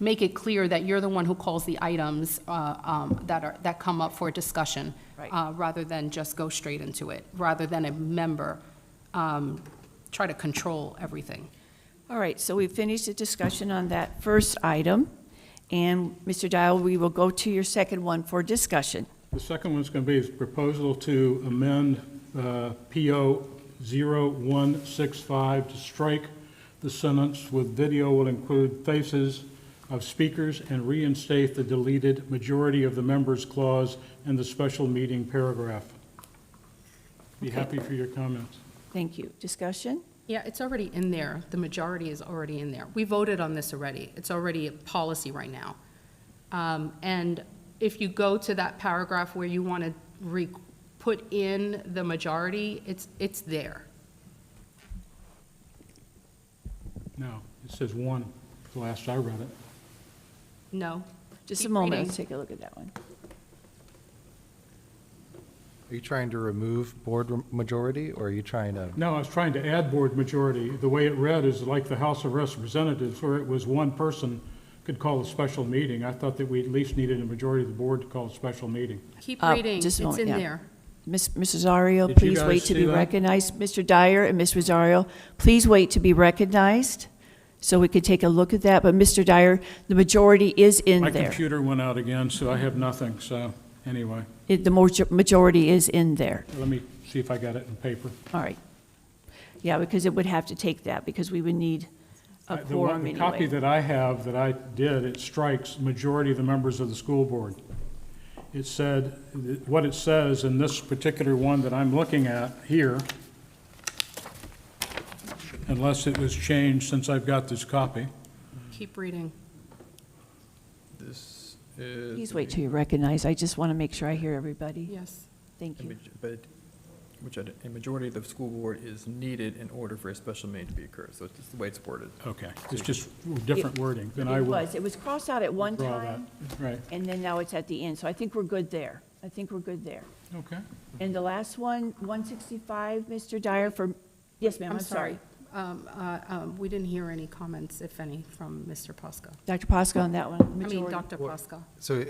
[SPEAKER 6] make it clear that you're the one who calls the items that come up for discussion,
[SPEAKER 1] Right.
[SPEAKER 6] rather than just go straight into it, rather than a member try to control everything.
[SPEAKER 1] All right, so we've finished the discussion on that first item. And Mr. Dial, we will go to your second one for discussion.
[SPEAKER 5] The second one's going to be a proposal to amend PO 0165 to strike the sentence with video will include faces of speakers and reinstate the deleted majority of the members clause in the special meeting paragraph. Be
[SPEAKER 1] Okay.
[SPEAKER 5] happy for your comments.
[SPEAKER 1] Thank you. Discussion?
[SPEAKER 6] Yeah, it's already in there. The majority is already in there. We voted on this already. It's already a policy right now. And if you go to that paragraph where you want to put in the majority, it's there.
[SPEAKER 5] No, it says one, the last I read it.
[SPEAKER 6] No?
[SPEAKER 1] Just a
[SPEAKER 6] Keep
[SPEAKER 1] moment,
[SPEAKER 6] reading.
[SPEAKER 1] let's take a look at that one.
[SPEAKER 4] Are you trying to remove board majority, or are you trying to?
[SPEAKER 5] No, I was trying to add board majority. The way it read is like the House of Representatives, where it was one person could call a special meeting. I thought that we at least needed a majority of the board to call a special meeting.
[SPEAKER 6] Keep
[SPEAKER 1] Uh,
[SPEAKER 6] reading.
[SPEAKER 1] just a
[SPEAKER 6] It's
[SPEAKER 1] moment,
[SPEAKER 6] in
[SPEAKER 1] yeah.
[SPEAKER 6] there.
[SPEAKER 1] Ms. Rosario,
[SPEAKER 5] Did you
[SPEAKER 1] please
[SPEAKER 5] guys
[SPEAKER 1] wait to
[SPEAKER 5] see
[SPEAKER 1] be
[SPEAKER 5] that?
[SPEAKER 1] recognized. Mr. Dyer and Ms. Rosario, please wait to be recognized so we could take a look at that. But Mr. Dyer, the majority is in
[SPEAKER 5] My
[SPEAKER 1] there.
[SPEAKER 5] computer went out again, so I have nothing, so anyway.
[SPEAKER 1] The majority is in there.
[SPEAKER 5] Let me see if I got it in paper.
[SPEAKER 1] All right. Yeah, because it would have to take that, because we would need a
[SPEAKER 5] The
[SPEAKER 1] quorum
[SPEAKER 5] one copy
[SPEAKER 1] anyway.
[SPEAKER 5] that I have, that I did, it strikes majority of the members of the school board. It said, what it says in this particular one that I'm looking at here, unless it was changed since I've got this copy.
[SPEAKER 6] Keep reading.
[SPEAKER 2] This is.
[SPEAKER 1] Please wait till you're recognized. I just want to make sure I hear everybody.
[SPEAKER 6] Yes.
[SPEAKER 1] Thank
[SPEAKER 2] A
[SPEAKER 1] you.
[SPEAKER 2] maj- But, a majority of the school board is needed in order for a special meeting to be occurred, so it's just the way it's worded.
[SPEAKER 5] Okay, it's just different wording, then I
[SPEAKER 1] It
[SPEAKER 5] will
[SPEAKER 1] was. It was crossed out at one
[SPEAKER 5] draw that.
[SPEAKER 1] time,
[SPEAKER 5] Right,
[SPEAKER 1] and then now it's at the end. So I think we're good there. I think we're good there.
[SPEAKER 5] okay.
[SPEAKER 1] And the last one, 165, Mr. Dyer, for, yes, ma'am, I'm sorry.
[SPEAKER 6] We didn't hear any comments, if any, from Mr. Posca.
[SPEAKER 1] Dr. Posca on that one.
[SPEAKER 6] I mean,
[SPEAKER 1] Majority.
[SPEAKER 6] Dr. Posca.
[SPEAKER 4] So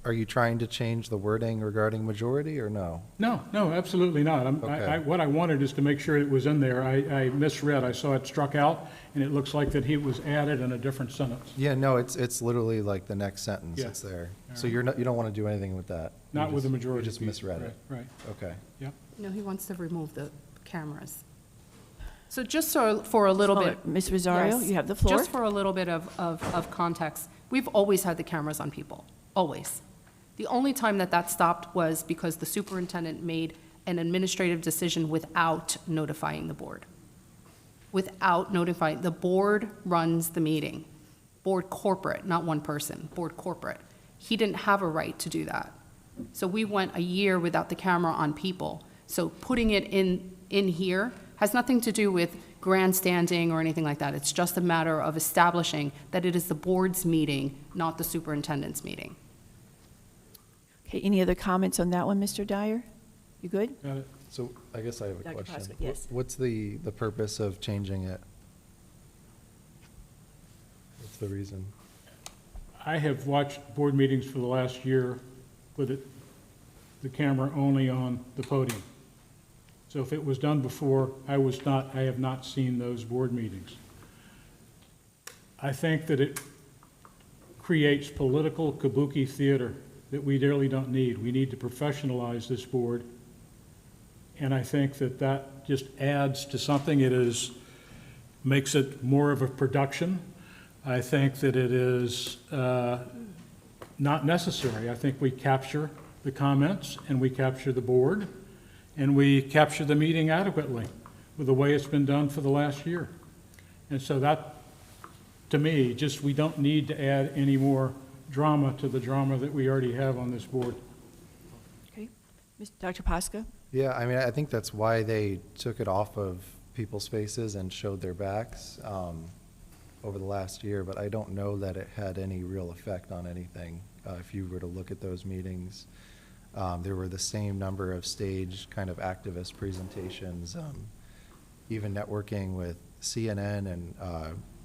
[SPEAKER 4] are you trying to change the wording regarding majority, or no?
[SPEAKER 5] No, no, absolutely not.
[SPEAKER 4] Okay.
[SPEAKER 5] What I wanted is to make sure it was in there. I misread, I saw it struck out, and it looks like that he was added in a different sentence.
[SPEAKER 4] Yeah, no, it's literally like the next sentence,
[SPEAKER 5] Yeah.
[SPEAKER 4] it's there.
[SPEAKER 5] All
[SPEAKER 4] So
[SPEAKER 5] right.
[SPEAKER 4] you don't want to do anything with that? You
[SPEAKER 5] Not with the
[SPEAKER 4] just-
[SPEAKER 5] majority.
[SPEAKER 4] You just
[SPEAKER 5] piece.
[SPEAKER 4] misread it.
[SPEAKER 5] Right, right,
[SPEAKER 4] Okay.
[SPEAKER 5] yep.
[SPEAKER 6] No, he wants to remove the cameras. So just for a little bit.
[SPEAKER 1] Ms. Rosario,
[SPEAKER 6] Yes.
[SPEAKER 1] you have the floor.
[SPEAKER 6] Just for a little bit of context, we've always had the cameras on people, always. The only time that stopped was because the superintendent made an administrative decision without notifying the board. Without notifying, the board runs the meeting. Board corporate, not one person, board corporate. He didn't have a right to do that. So we went a year without the camera on people. So putting it in here has nothing to do with grandstanding or anything like that. It's just a matter of establishing that it is the board's meeting, not the superintendent's meeting.
[SPEAKER 1] Okay, any other comments on that one, Mr. Dyer? You good?
[SPEAKER 5] Got it.
[SPEAKER 4] So I guess I have a
[SPEAKER 1] Dr.
[SPEAKER 4] question.
[SPEAKER 1] Pasco, yes.
[SPEAKER 4] What's the purpose of changing it? What's the reason?
[SPEAKER 5] I have watched board meetings for the last year with the camera only on the podium. So if it was done before, I have not seen those board meetings. I think that it creates political kabuki theater that we really don't need. We need to professionalize this board. And I think that that just adds to something. Makes it more of a production. I think that it is not necessary. I think we capture the comments and we capture the board and we capture the meeting adequately with the way it's been done for the last year. And so that, to me, just we don't need to add any more drama to the drama that we already have on this board.
[SPEAKER 1] Okay. Dr. Posca?
[SPEAKER 4] Yeah, I mean, I think that's why they took it off of people's faces and showed their backs over the last year, but I don't know that it had any real effect on anything. If you were to look at those meetings, there were the same number of stage kind of activist presentations, even networking with CNN and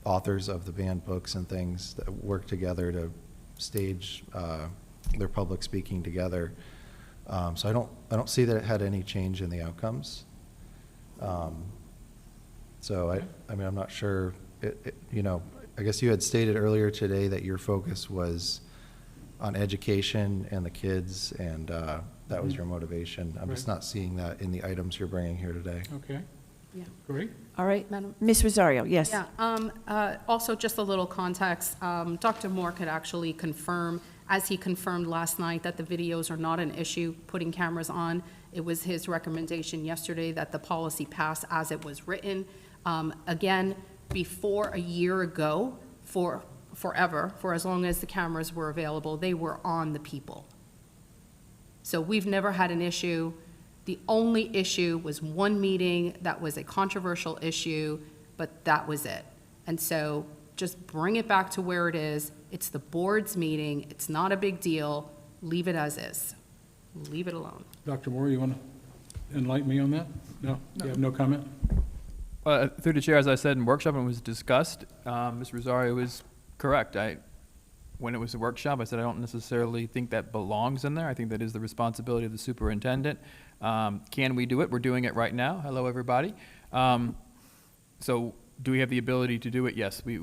[SPEAKER 4] authors of the banned books and things that work together to stage their public speaking together. So I don't see that it had any change in the outcomes. So I mean, I'm not sure, you know, I guess you had stated earlier today that your focus was on education and the kids, and that was your motivation. I'm just not seeing that in the items you're bringing here today.
[SPEAKER 5] Okay,
[SPEAKER 6] Yeah.
[SPEAKER 5] great.
[SPEAKER 1] All right.
[SPEAKER 6] Madam-
[SPEAKER 1] Ms. Rosario, yes.
[SPEAKER 6] Yeah, also just a little context, Dr. Moore could actually confirm, as he confirmed last night, that the videos are not an issue, putting cameras on. It was his recommendation yesterday that the policy pass as it was written. Again, before a year ago, forever, for as long as the cameras were available, they were on the people. So we've never had an issue. The only issue was one meeting that was a controversial issue, but that was it. And so just bring it back to where it is. It's the board's meeting. It's not a big deal. Leave it as is. Leave it alone.
[SPEAKER 5] Dr. Moore, you want to enlighten me on that? No? You have no comment?
[SPEAKER 2] Through the chair, as I said in workshop, and it was discussed, Ms. Rosario was correct. When it was a workshop, I said I don't necessarily think that belongs in there. I think that is the responsibility of the superintendent. Can we do it? We're doing it right now. Hello, everybody. So do we have the ability to do it? Yes, we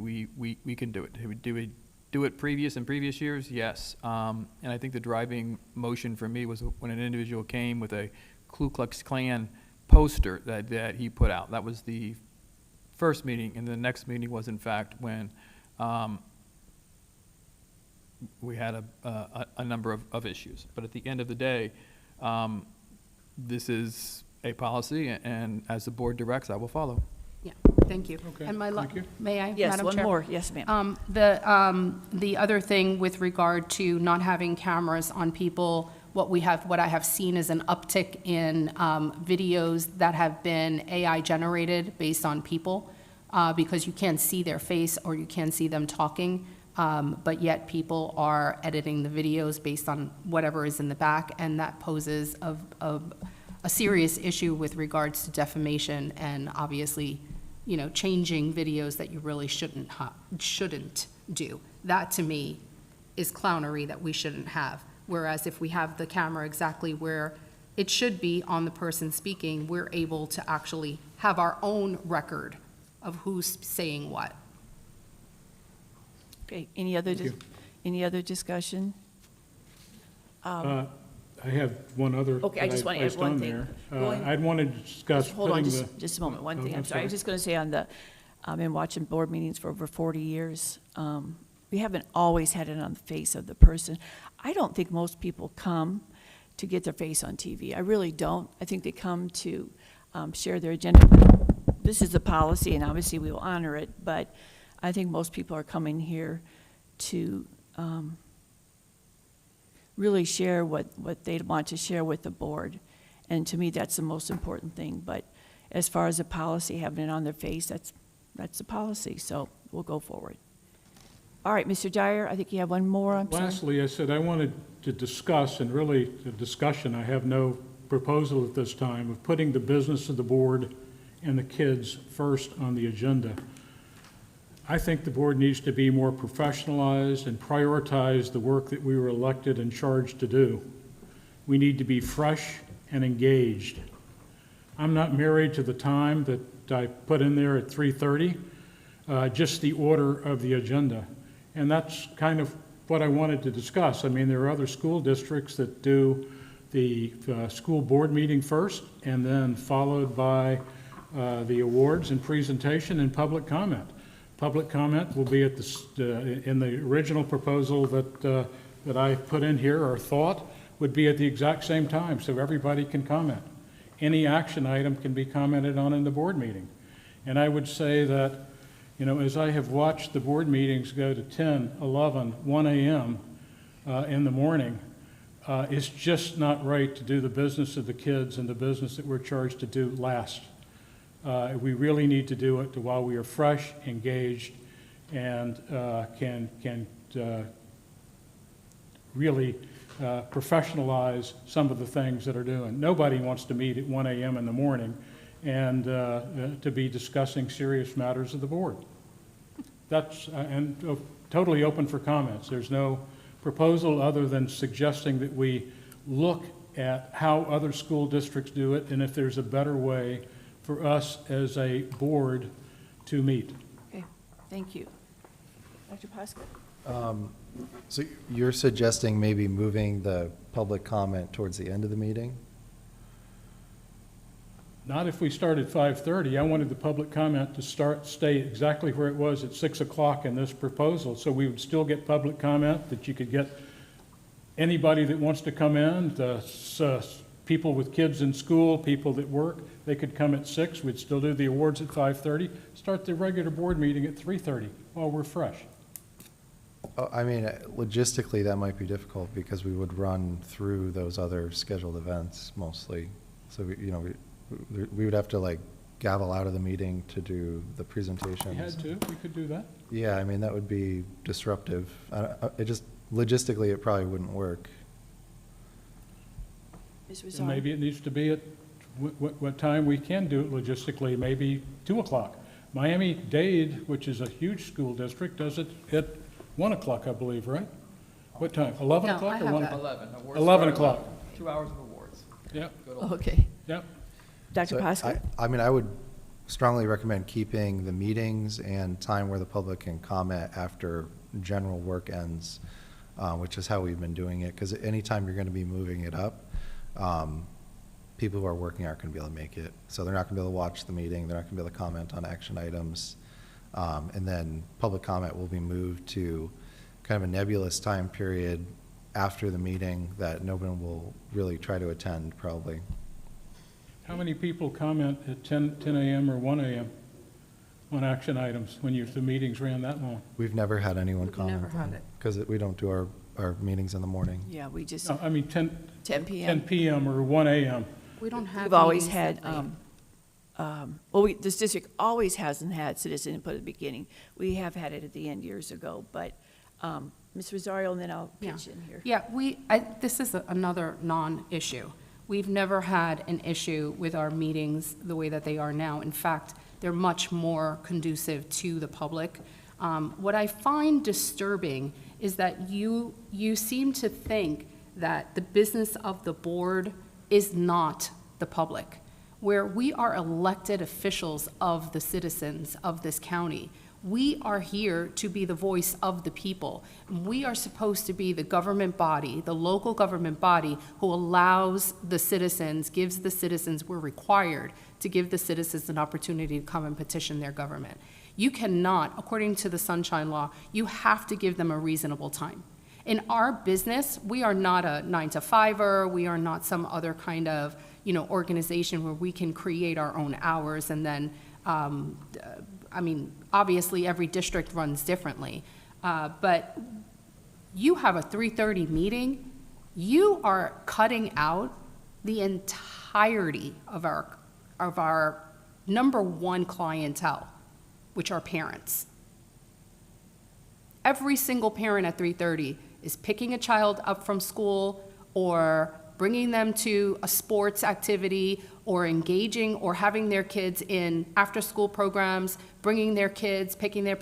[SPEAKER 2] can do it. Do we do it in previous years? Yes. And I think the driving motion for me was when an individual came with a Ku Klux Klan poster that he put out. That was the first meeting, and the next meeting was in fact when we had a number of issues. But at the end of the day, this is a policy, and as the board directs, I will follow.
[SPEAKER 6] Yeah, thank you.
[SPEAKER 5] Okay,
[SPEAKER 6] And
[SPEAKER 5] thank you.
[SPEAKER 6] may I,
[SPEAKER 1] Yes,
[SPEAKER 6] Madam
[SPEAKER 1] one
[SPEAKER 6] Chair?
[SPEAKER 1] more. Yes, ma'am.
[SPEAKER 6] The other thing with regard to not having cameras on people, what I have seen is an uptick in videos that have been AI generated based on people, because you can't see their face or you can't see them talking, but yet people are editing the videos based on whatever is in the back, and that poses a serious issue with regards to defamation and obviously, you know, changing videos that you really shouldn't do. That, to me, is clownery that we shouldn't have. Whereas if we have the camera exactly where it should be on the person speaking, we're able to actually have our own record of who's saying what.
[SPEAKER 1] Okay, any other discussion?
[SPEAKER 5] I have one other.
[SPEAKER 1] Okay, I
[SPEAKER 5] that
[SPEAKER 1] just want to add
[SPEAKER 5] placed
[SPEAKER 1] one
[SPEAKER 5] on
[SPEAKER 1] thing.
[SPEAKER 5] there.
[SPEAKER 1] Going-
[SPEAKER 5] I'd want to discuss
[SPEAKER 1] Hold on,
[SPEAKER 5] putting the.
[SPEAKER 1] just a moment, one thing,
[SPEAKER 5] Oh,
[SPEAKER 1] I'm sorry. I was just going to say on the, I've been watching board meetings for over 40 years. We haven't always had it on the face of the person. I don't think most people come to get their face on TV. I really don't. I think they come to share their agenda. This is the policy, and obviously we will honor it, but I think most people are coming here to really share what they want to share with the board. And to me, that's the most important thing. But as far as the policy, having it on their face, that's the policy, so we'll go forward. All right, Mr. Dyer, I think you have one more, I'm sorry.
[SPEAKER 5] Lastly, I said I wanted to discuss, and really the discussion, I have no proposal at this time, of putting the business of the board and the kids first on the agenda. I think the board needs to be more professionalized and prioritize the work that we were elected and charged to do. We need to be fresh and engaged. I'm not married to the time that I put in there at 3:30, just the order of the agenda. And that's kind of what I wanted to discuss. I mean, there are other school districts that do the school board meeting first, and then followed by the awards and presentation and public comment. Public comment will be at in the original proposal that I put in here, or thought, would be at the exact same time, so everybody can comment. Any action item can be commented on in the board meeting. And I would say that, you know, as I have watched the board meetings go to 10, 11, 1 a.m. In the morning, it's just not right to do the business of the kids and the business that we're charged to do last. We really need to do it while we are fresh, engaged, and can really professionalize some of the things that are doing. Nobody wants to meet at 1 a.m. in the morning and to be discussing serious matters of the board. That's totally open for comments. There's no proposal other than suggesting that we look at how other school districts do it, and if there's a better way for us as a board to meet.
[SPEAKER 1] Okay, thank you. Dr. Pasco?
[SPEAKER 4] So you're suggesting maybe moving the public comment towards the end of the meeting?
[SPEAKER 5] Not if we start at 5:30. I wanted the public comment to stay exactly where it was at 6 o'clock in this proposal, so we would still get public comment, that you could get anybody that wants to come in, people with kids in school, people that work, they could come at 6. We'd still do the awards at 5:30, start the regular board meeting at 3:30 while we're fresh.
[SPEAKER 4] I mean, logistically, that might be difficult because we would run through those other scheduled events mostly. So, we would have to like gavel out of the meeting to do the presentations.
[SPEAKER 5] We had to, we could do that.
[SPEAKER 4] Yeah, I mean, that would be disruptive. Logistically, it probably wouldn't work.
[SPEAKER 1] Ms.
[SPEAKER 5] And
[SPEAKER 1] Rosario?
[SPEAKER 5] maybe it needs to be at what time we can do it logistically, maybe 2 o'clock. Miami-Dade, which is a huge school district, does it at 1 o'clock, I believe, right? What time, 11
[SPEAKER 6] No,
[SPEAKER 5] o'clock
[SPEAKER 6] I
[SPEAKER 5] or
[SPEAKER 6] have
[SPEAKER 5] 1?
[SPEAKER 6] that.
[SPEAKER 5] 11 o'clock.
[SPEAKER 2] 2 hours of awards.
[SPEAKER 5] Yep,
[SPEAKER 1] Okay.
[SPEAKER 5] yep.
[SPEAKER 1] Dr.
[SPEAKER 4] So
[SPEAKER 1] Pasco?
[SPEAKER 4] I mean, I would strongly recommend keeping the meetings and time where the public can comment after general work ends, which is how we've been doing it, because anytime you're going to be moving it up, people who are working aren't going to be able to make it. So they're not going to be able to watch the meeting, they're not going to be able to comment on action items. And then public comment will be moved to kind of a nebulous time period after the meeting that no one will really try to attend, probably.
[SPEAKER 5] How many people comment at 10 a.m. or 1 a.m. on action items when the meetings ran that long?
[SPEAKER 4] We've never had anyone
[SPEAKER 6] We've
[SPEAKER 4] comment.
[SPEAKER 6] never had it.
[SPEAKER 4] Because we don't do our meetings in the morning.
[SPEAKER 1] Yeah, we just,
[SPEAKER 5] No, I mean 10
[SPEAKER 1] 10 p.m.
[SPEAKER 5] p.m. or 1 a.m.
[SPEAKER 6] We don't have
[SPEAKER 1] We've always
[SPEAKER 6] meetings
[SPEAKER 1] had,
[SPEAKER 6] that late.
[SPEAKER 1] this district always hasn't had citizen input at the beginning. We have had it at the end years ago, but Ms. Rosario, and then I'll pitch in here.
[SPEAKER 6] Yeah, this is another non-issue. We've never had an issue with our meetings the way that they are now. In fact, they're much more conducive to the public. What I find disturbing is that you seem to think that the business of the board is not the public, where we are elected officials of the citizens of this county. We are here to be the voice of the people. We are supposed to be the government body, the local government body, who allows the citizens, gives the citizens, we're required to give the citizens an opportunity to come and petition their government. You cannot, according to the Sunshine Law, you have to give them a reasonable time. In our business, we are not a 9-to-5-er, we are not some other kind of, organization where we can create our own hours and then, obviously every district runs differently, but you have a 3:30 meeting, you are cutting out the entirety of our number one clientele, which are parents. Every single parent at 3:30 is picking a child up from school or bringing them to a sports activity or engaging or having their kids in after-school programs, bringing their kids, picking their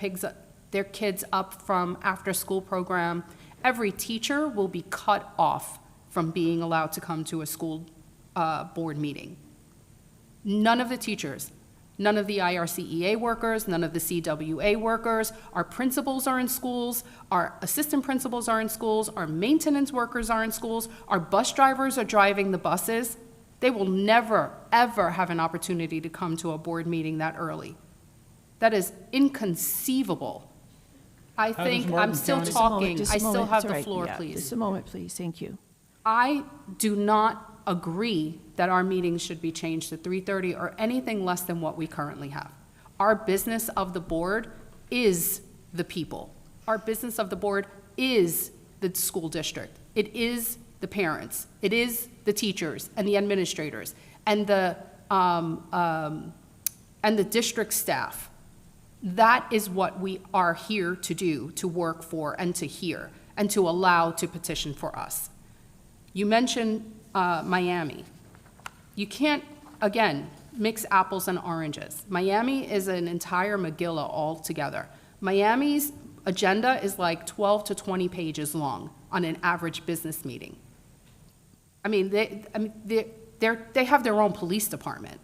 [SPEAKER 6] kids up from after-school program, every teacher will be cut off from being allowed to come to a school board meeting. None of the teachers, none of the IRCEA workers, none of the CWA workers, our principals are in schools, our assistant principals are in schools, our maintenance workers are in schools, our bus drivers are driving the buses. They will never, ever have an opportunity to come to a board meeting that early. That is inconceivable. I
[SPEAKER 5] does
[SPEAKER 6] think, I'm
[SPEAKER 5] Martin
[SPEAKER 6] still
[SPEAKER 5] County-
[SPEAKER 1] Just a moment,
[SPEAKER 6] talking,
[SPEAKER 1] just a
[SPEAKER 6] I still
[SPEAKER 1] moment.
[SPEAKER 6] have
[SPEAKER 1] It's all
[SPEAKER 6] the
[SPEAKER 1] right.
[SPEAKER 6] floor,
[SPEAKER 1] Yeah,
[SPEAKER 6] please.
[SPEAKER 1] Just a moment, please. Thank you.
[SPEAKER 6] I do not agree that our meetings should be changed to 3:30 or anything less than what we currently have. Our business of the board is the people. Our business of the board is the school district. It is the parents. It is the teachers and the administrators and the district staff. That is what we are here to do, to work for and to hear and to allow to petition for us. You mentioned Miami. You can't, again, mix apples and oranges. Miami is an entire Megillah altogether. Miami's agenda is like 12 to 20 pages long on an average business meeting. I mean, they have their own police department.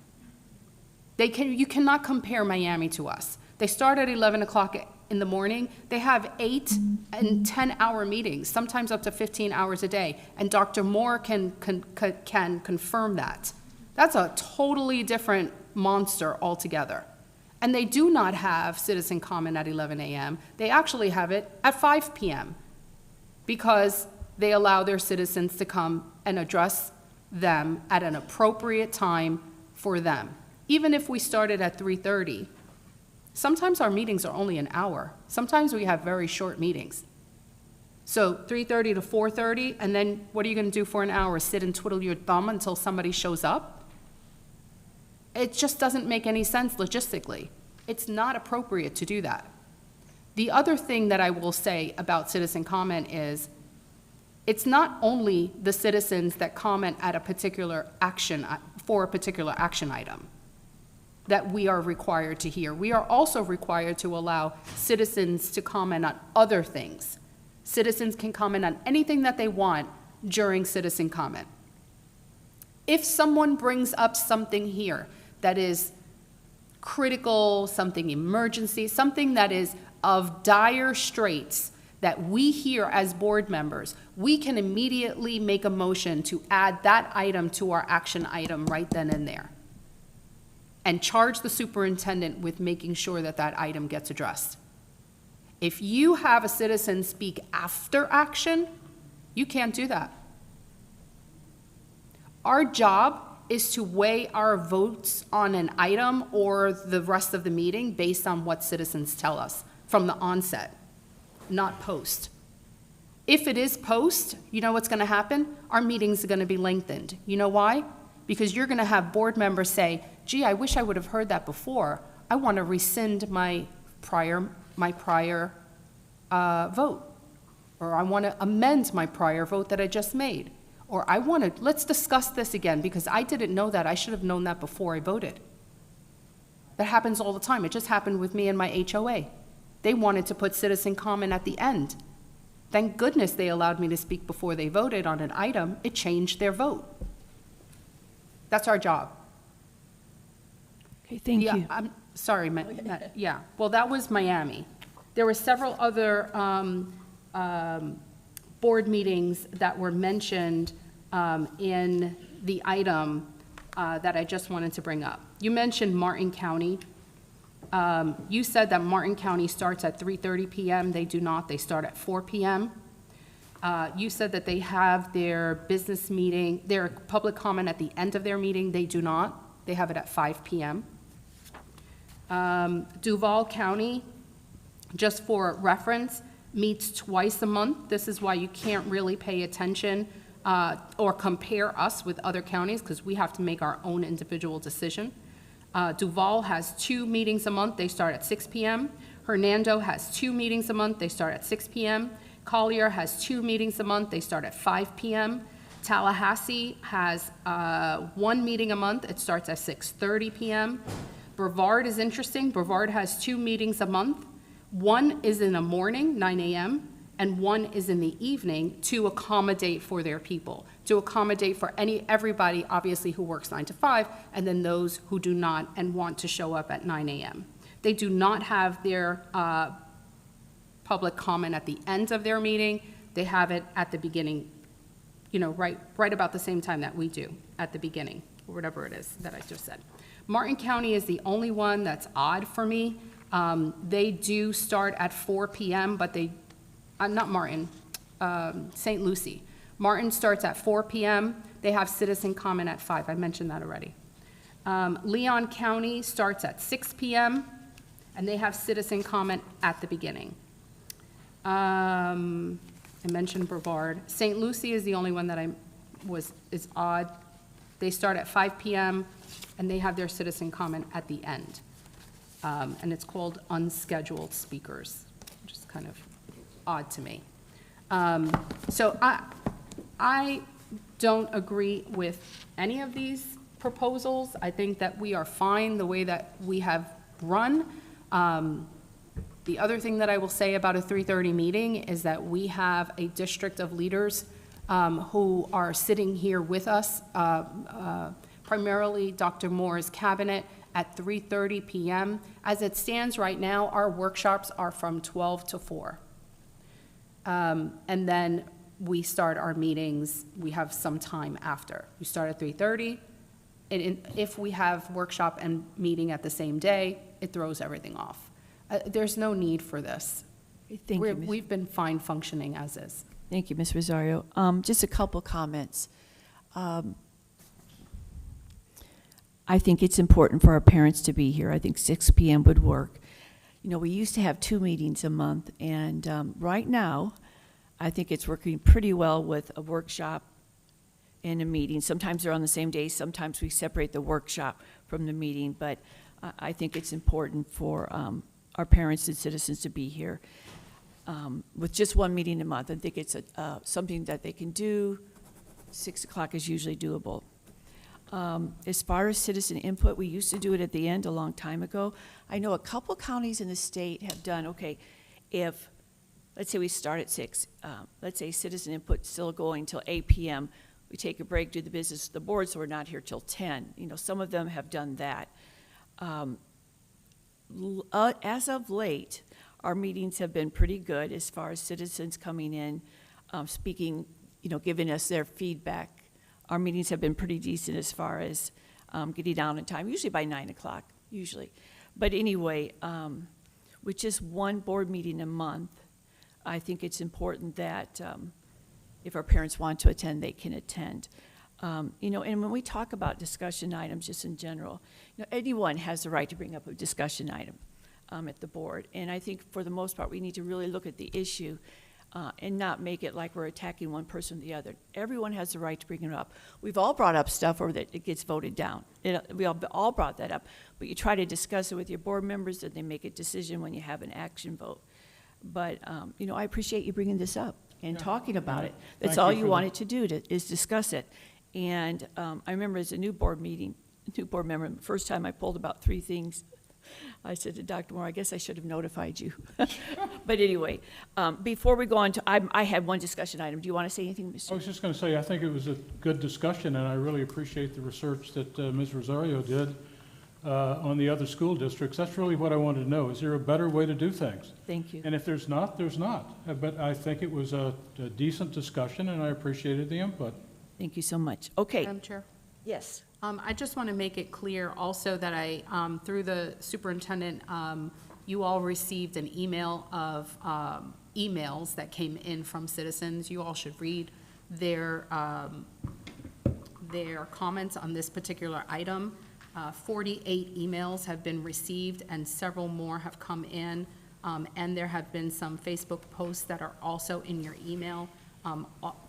[SPEAKER 6] You cannot compare Miami to us. They start at 11 o'clock in the morning. They have 8 and 10-hour meetings, sometimes up to 15 hours a day. And Dr. Moore can confirm that. That's a totally different monster altogether. And they do not have citizen comment at 11 a.m. They actually have it at 5 p.m. because they allow their citizens to come and address them at an appropriate time for them. Even if we started at 3:30, sometimes our meetings are only an hour. Sometimes we have very short meetings. So 3:30 to 4:30, and then what are you going to do for an hour? Sit and twiddle your thumb until somebody shows up? It just doesn't make any sense logistically. It's not appropriate to do that. The other thing that I will say about citizen comment is, it's not only the citizens that comment at a particular action, for a particular action item, that we are required to hear. We are also required to allow citizens to comment on other things. Citizens can comment on anything that they want during citizen comment. If someone brings up something here that is critical, something emergency, something that is of dire straits that we hear as board members, we can immediately make a motion to add that item to our action item right then and there, and charge the superintendent with making sure that that item gets addressed. If you have a citizen speak after action, you can't do that. Our job is to weigh our votes on an item or the rest of the meeting based on what citizens tell us from the onset, not post. If it is post, you know what's going to happen? Our meetings are going to be lengthened. You know why? Because you're going to have board members say, gee, I wish I would have heard that before. I want to rescind my prior vote. Or I want to amend my prior vote that I just made. Or let's discuss this again because I didn't know that. I should have known that before I voted. That happens all the time. It just happened with me and my HOA. They wanted to put citizen comment at the end. Thank goodness they allowed me to speak before they voted on an item. It changed their vote. That's our job.
[SPEAKER 1] Okay, thank you.
[SPEAKER 6] I'm sorry, yeah. Well, that was Miami. There were several other board meetings that were mentioned in the item that I just wanted to bring up. You mentioned Martin County. You said that Martin County starts at 3:30 p.m. They do not. They start at 4 p.m. You said that they have their business meeting, their public comment at the end of their meeting. They do not. They have it at 5 p.m. Duval County, just for reference, meets twice a month. This is why you can't really pay attention or compare us with other counties because we have to make our own individual decision. Duval has 2 meetings a month. They start at 6 p.m. Hernando has 2 meetings a month. They start at 6 p.m. Collier has 2 meetings a month. They start at 5 p.m. Tallahassee has one meeting a month. It starts at 6:30 PM. Brevard is interesting. Brevard has 2 meetings a month. One is in the morning, 9 AM, and one is in the evening to accommodate for their people, to accommodate for everybody, obviously, who works 9 to 5, and then those who do not and want to show up at 9 AM. They do not have their public comment at the end of their meeting. They have it at the beginning, right about the same time that we do, at the beginning, or whatever it is that I just said. Martin County is the only one that's odd for me. They do start at 4 PM, but not Martin, St. Lucie. Martin starts at 4 PM. They have citizen comment at 5. I mentioned that already. Leon County starts at 6 PM, and they have citizen comment at the beginning. I mentioned Brevard. St. Lucie is the only one that is odd. They start at 5 PM, and they have their citizen comment at the end. And it's called unscheduled speakers, which is kind of odd to me. So I don't agree with any of these proposals. I think that we are fine the way that we have run. The other thing that I will say about a 3:30 meeting is that we have a district of leaders who are sitting here with us, primarily Dr. Moore's cabinet, at 3:30 PM. As it stands right now, our workshops are from 12 to 4. And then we start our meetings, we have some time after. We start at 3:30, and if we have workshop and meeting at the same day, it throws everything off. There's no need for this.
[SPEAKER 1] Thank you, Ms.
[SPEAKER 6] We've been fine functioning as is.
[SPEAKER 1] Thank you, Ms. Rosario. Just a couple comments. I think it's important for our parents to be here. I think 6 PM would work. We used to have 2 meetings a month, and right now, I think it's working pretty well with a workshop and a meeting. Sometimes they're on the same day, sometimes we separate the workshop from the meeting, but I think it's important for our parents and citizens to be here. With just 1 meeting a month, I think it's something that they can do. 6 o'clock is usually doable. As far as citizen input, we used to do it at the end a long time ago. I know a couple counties in the state have done, okay, if, let's say we start at 6, let's say citizen input still going till 8 PM, we take a break, do the business of the board, so we're not here till 10. Some of them have done that. As of late, our meetings have been pretty good as far as citizens coming in, speaking, giving us their feedback. Our meetings have been pretty decent as far as getting down in time, usually by 9 o'clock, usually. But anyway, with just 1 board meeting a month, I think it's important that if our parents want to attend, they can attend. And when we talk about discussion items, just in general, anyone has the right to bring up a discussion item at the board. And I think for the most part, we need to really look at the issue and not make it like we're attacking one person or the other. Everyone has the right to bring it up. We've all brought up stuff or that it gets voted down. We all brought that up. But you try to discuss it with your board members, and they make a decision when you have an action vote. But, I appreciate you bringing this up and talking about it. That's all you wanted to do, is discuss it. And I remember as a new board member, the first time I pulled about 3 things, I said to Dr. Moore, I guess I should have notified you. But anyway, before we go on to, I had one discussion item. Do you want to say anything, Mr.?
[SPEAKER 5] I was just going to say, I think it was a good discussion, and I really appreciate the research that Ms. Rosario did on the other school districts. That's really what I wanted to know. Is there a better way to do things?
[SPEAKER 1] Thank you.
[SPEAKER 5] And if there's not, there's not. But I think it was a decent discussion, and I appreciated the input.
[SPEAKER 1] Thank you so much. Okay.
[SPEAKER 6] Madam Chair?
[SPEAKER 1] Yes.
[SPEAKER 6] I just want to make it clear also that through the superintendent, you all received an email of emails that came in from citizens. You all should read their comments on this particular item. 48 emails have been received, and several more have come in. And there have been some Facebook posts that are also in your email.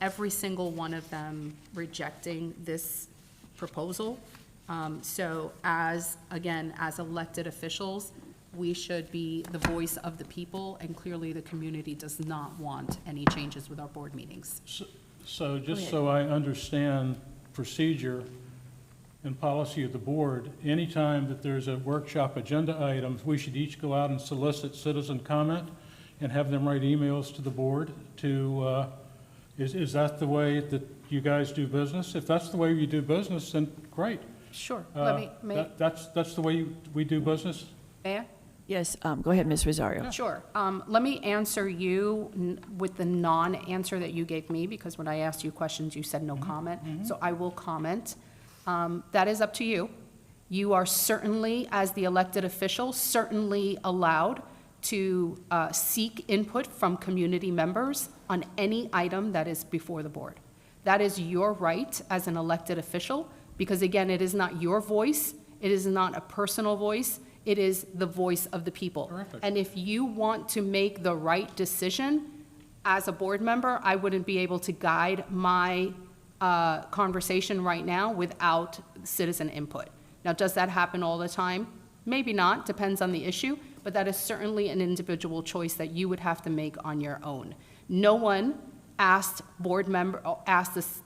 [SPEAKER 6] Every single one of them rejecting this proposal. So as elected officials, we should be the voice of the people, and clearly the community does not want any changes with our board meetings.
[SPEAKER 5] So just
[SPEAKER 1] ahead.
[SPEAKER 5] so I understand procedure and policy of the board, anytime that there's a workshop agenda item, we should each go out and solicit citizen comment and have them write emails to the board to, is that the way that you guys do business? If that's the way you do business, then great.
[SPEAKER 6] Sure.
[SPEAKER 5] That's the way we do business?
[SPEAKER 6] May I?
[SPEAKER 1] Yes, go ahead, Ms. Rosario.
[SPEAKER 6] Sure. Let me answer you with the non-answer that you gave me, because when I asked you questions, you said no comment. So I will comment. That is up to you. You are certainly, as the elected official, certainly allowed to seek input from community members on any item that is before the board. That is your right as an elected official, because again, it is not your voice, it is not a personal voice, it is the voice of the people.
[SPEAKER 5] Terrific.
[SPEAKER 6] And if you want to make the right decision, as a board member, I wouldn't be able to guide my conversation right now without citizen input. Now, does that happen all the time? Maybe not, depends on the issue, but that is certainly an individual choice that you would have to make on your own. No one asked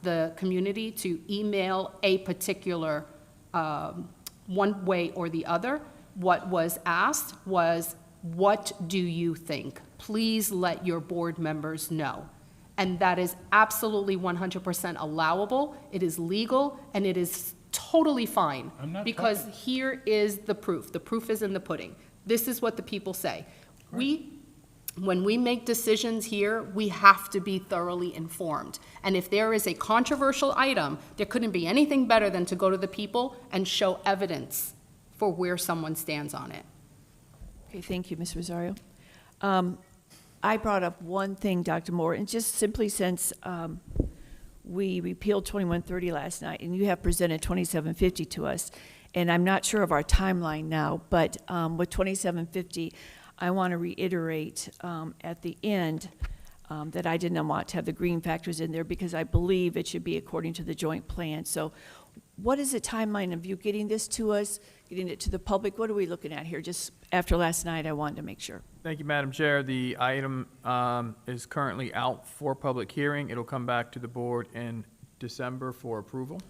[SPEAKER 6] the community to email a particular one way or the other. What was asked was, what do you think? Please let your board members know. And that is absolutely 100% allowable, it is legal, and it is totally fine.
[SPEAKER 5] I'm not
[SPEAKER 6] Because
[SPEAKER 5] talking-
[SPEAKER 6] here is the proof. The proof is in the pudding. This is what the people say. When we make decisions here, we have to be thoroughly informed. And if there is a controversial item, there couldn't be anything better than to go to the people and show evidence for where someone stands on it.
[SPEAKER 1] Okay, thank you, Ms. Rosario. I brought up one thing, Dr. Moore, and just simply since we repealed 2130 last night, and you have presented 2750 to us, and I'm not sure of our timeline now, but with 2750, I want to reiterate at the end that I did not want to have the green factors in there because I believe it should be according to the joint plan. So what is the timeline of you getting this to us, getting it to the public? What are we looking at here? Just after last night, I wanted to make sure.
[SPEAKER 2] Thank you, Madam Chair. The item is currently out for public hearing. It'll come back to the board in December for approval.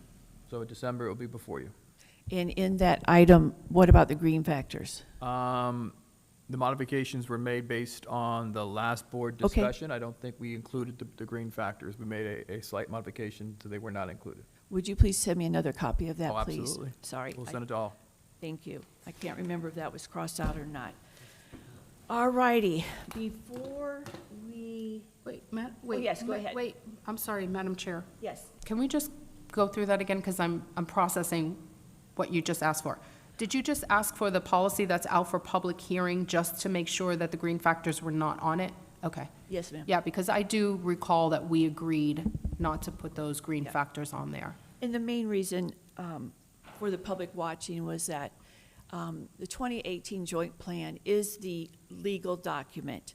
[SPEAKER 2] So in December, it will be before you.
[SPEAKER 1] And in that item, what about the green factors?
[SPEAKER 2] The modifications were made based on the last board
[SPEAKER 1] Okay.
[SPEAKER 2] discussion. I don't think we included the green factors. We made a slight modification, so they were not included.
[SPEAKER 1] Would you please send me another copy of that,
[SPEAKER 2] Oh,
[SPEAKER 1] please?
[SPEAKER 2] absolutely.
[SPEAKER 1] Sorry.
[SPEAKER 2] We'll send it to all.
[SPEAKER 1] Thank you. I can't remember if that was crossed out or not. All righty, before we,
[SPEAKER 6] Wait, Matt, wait.
[SPEAKER 1] yes, go ahead.
[SPEAKER 6] Wait, I'm sorry, Madam Chair.
[SPEAKER 1] yes,
[SPEAKER 6] Can we just go through that again, because I'm processing what you just asked for. Did you just ask for the policy that's out for public hearing just to make sure that the green factors were not on it? Okay.
[SPEAKER 1] yes, ma'am.
[SPEAKER 6] Yeah, because I do recall that we agreed not to put those green
[SPEAKER 1] Yeah.
[SPEAKER 6] factors on there.
[SPEAKER 1] And the main reason for the public watching was that the 2018 joint plan is the legal document.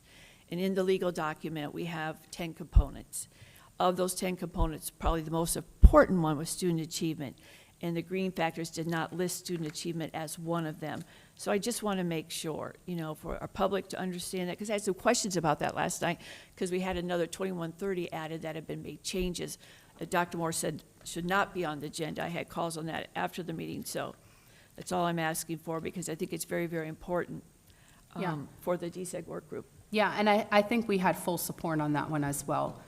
[SPEAKER 1] And in the legal document, we have 10 components. Of those 10 components, probably the most important one was student achievement. And the green factors did not list student achievement as one of them. So I just want to make sure, you know, for our public to understand that, because I had some questions about that last night, because we had another 2130 added that had been made changes. Dr. Moore said should not be on the agenda. I had calls on that after the meeting, so that's all I'm asking for, because I think it's very, very important
[SPEAKER 6] Yeah.
[SPEAKER 1] for the DSEG work group.
[SPEAKER 6] Yeah, and I think we had full support on that one as well.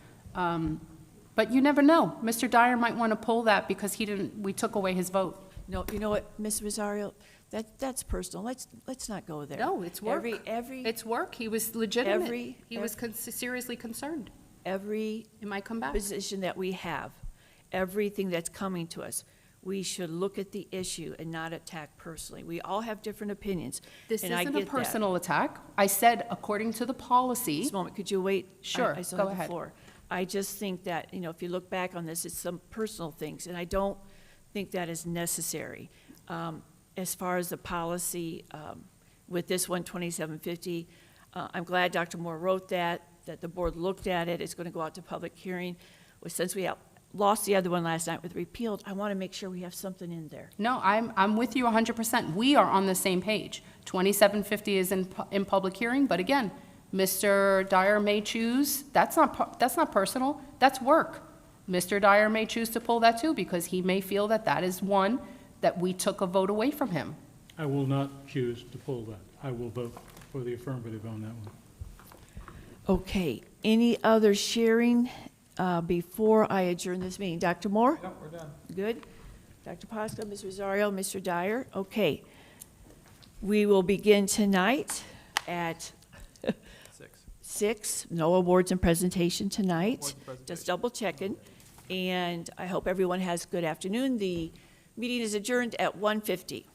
[SPEAKER 6] But you never know. Mr. Dyer might want to pull that because we took away his vote.
[SPEAKER 1] No, you know what, Ms. Rosario, that's personal. Let's not go there.
[SPEAKER 6] No, it's work.
[SPEAKER 1] Every
[SPEAKER 6] It's work. He was legitimate.
[SPEAKER 1] Every-
[SPEAKER 6] He was seriously concerned.
[SPEAKER 1] every
[SPEAKER 6] It might come back.
[SPEAKER 1] position that we have, everything that's coming to us, we should look at the issue and not attack personally. We all have different opinions,
[SPEAKER 6] This
[SPEAKER 1] and I
[SPEAKER 6] isn't a
[SPEAKER 1] get that.
[SPEAKER 6] personal attack. I said, according to the policy.
[SPEAKER 1] Just a moment, could you wait?
[SPEAKER 6] Sure,
[SPEAKER 1] I still
[SPEAKER 6] go
[SPEAKER 1] have the
[SPEAKER 6] ahead.
[SPEAKER 1] floor. I just think that, you know, if you look back on this, it's some personal things, and I don't think that is necessary. As far as the policy, with this one, 2750, I'm glad Dr. Moore wrote that the board looked at it. It's going to go out to public hearing. Well, since we lost the other one last night with repealed, I want to make sure we have something in there.
[SPEAKER 6] No, I'm with you 100%. We are on the same page. 2750 is in public hearing, but again, Mr. Dyer may choose, that's not personal, that's work. Mr. Dyer may choose to pull that too, because he may feel that that is one that we took a vote away from him.
[SPEAKER 5] I will not choose to pull that. I will vote for the affirmative on that one.
[SPEAKER 1] Okay, any other sharing before I adjourn this meeting? Dr. Moore?
[SPEAKER 2] No, we're done.
[SPEAKER 1] Good. Dr. Pasco, Ms. Rosario, Mr. Dyer? Okay. We will begin tonight at 6. No awards and presentation tonight.
[SPEAKER 2] Awards and presentation.
[SPEAKER 1] Just double checking. And I hope everyone has a good afternoon. The meeting is adjourned at 1:50.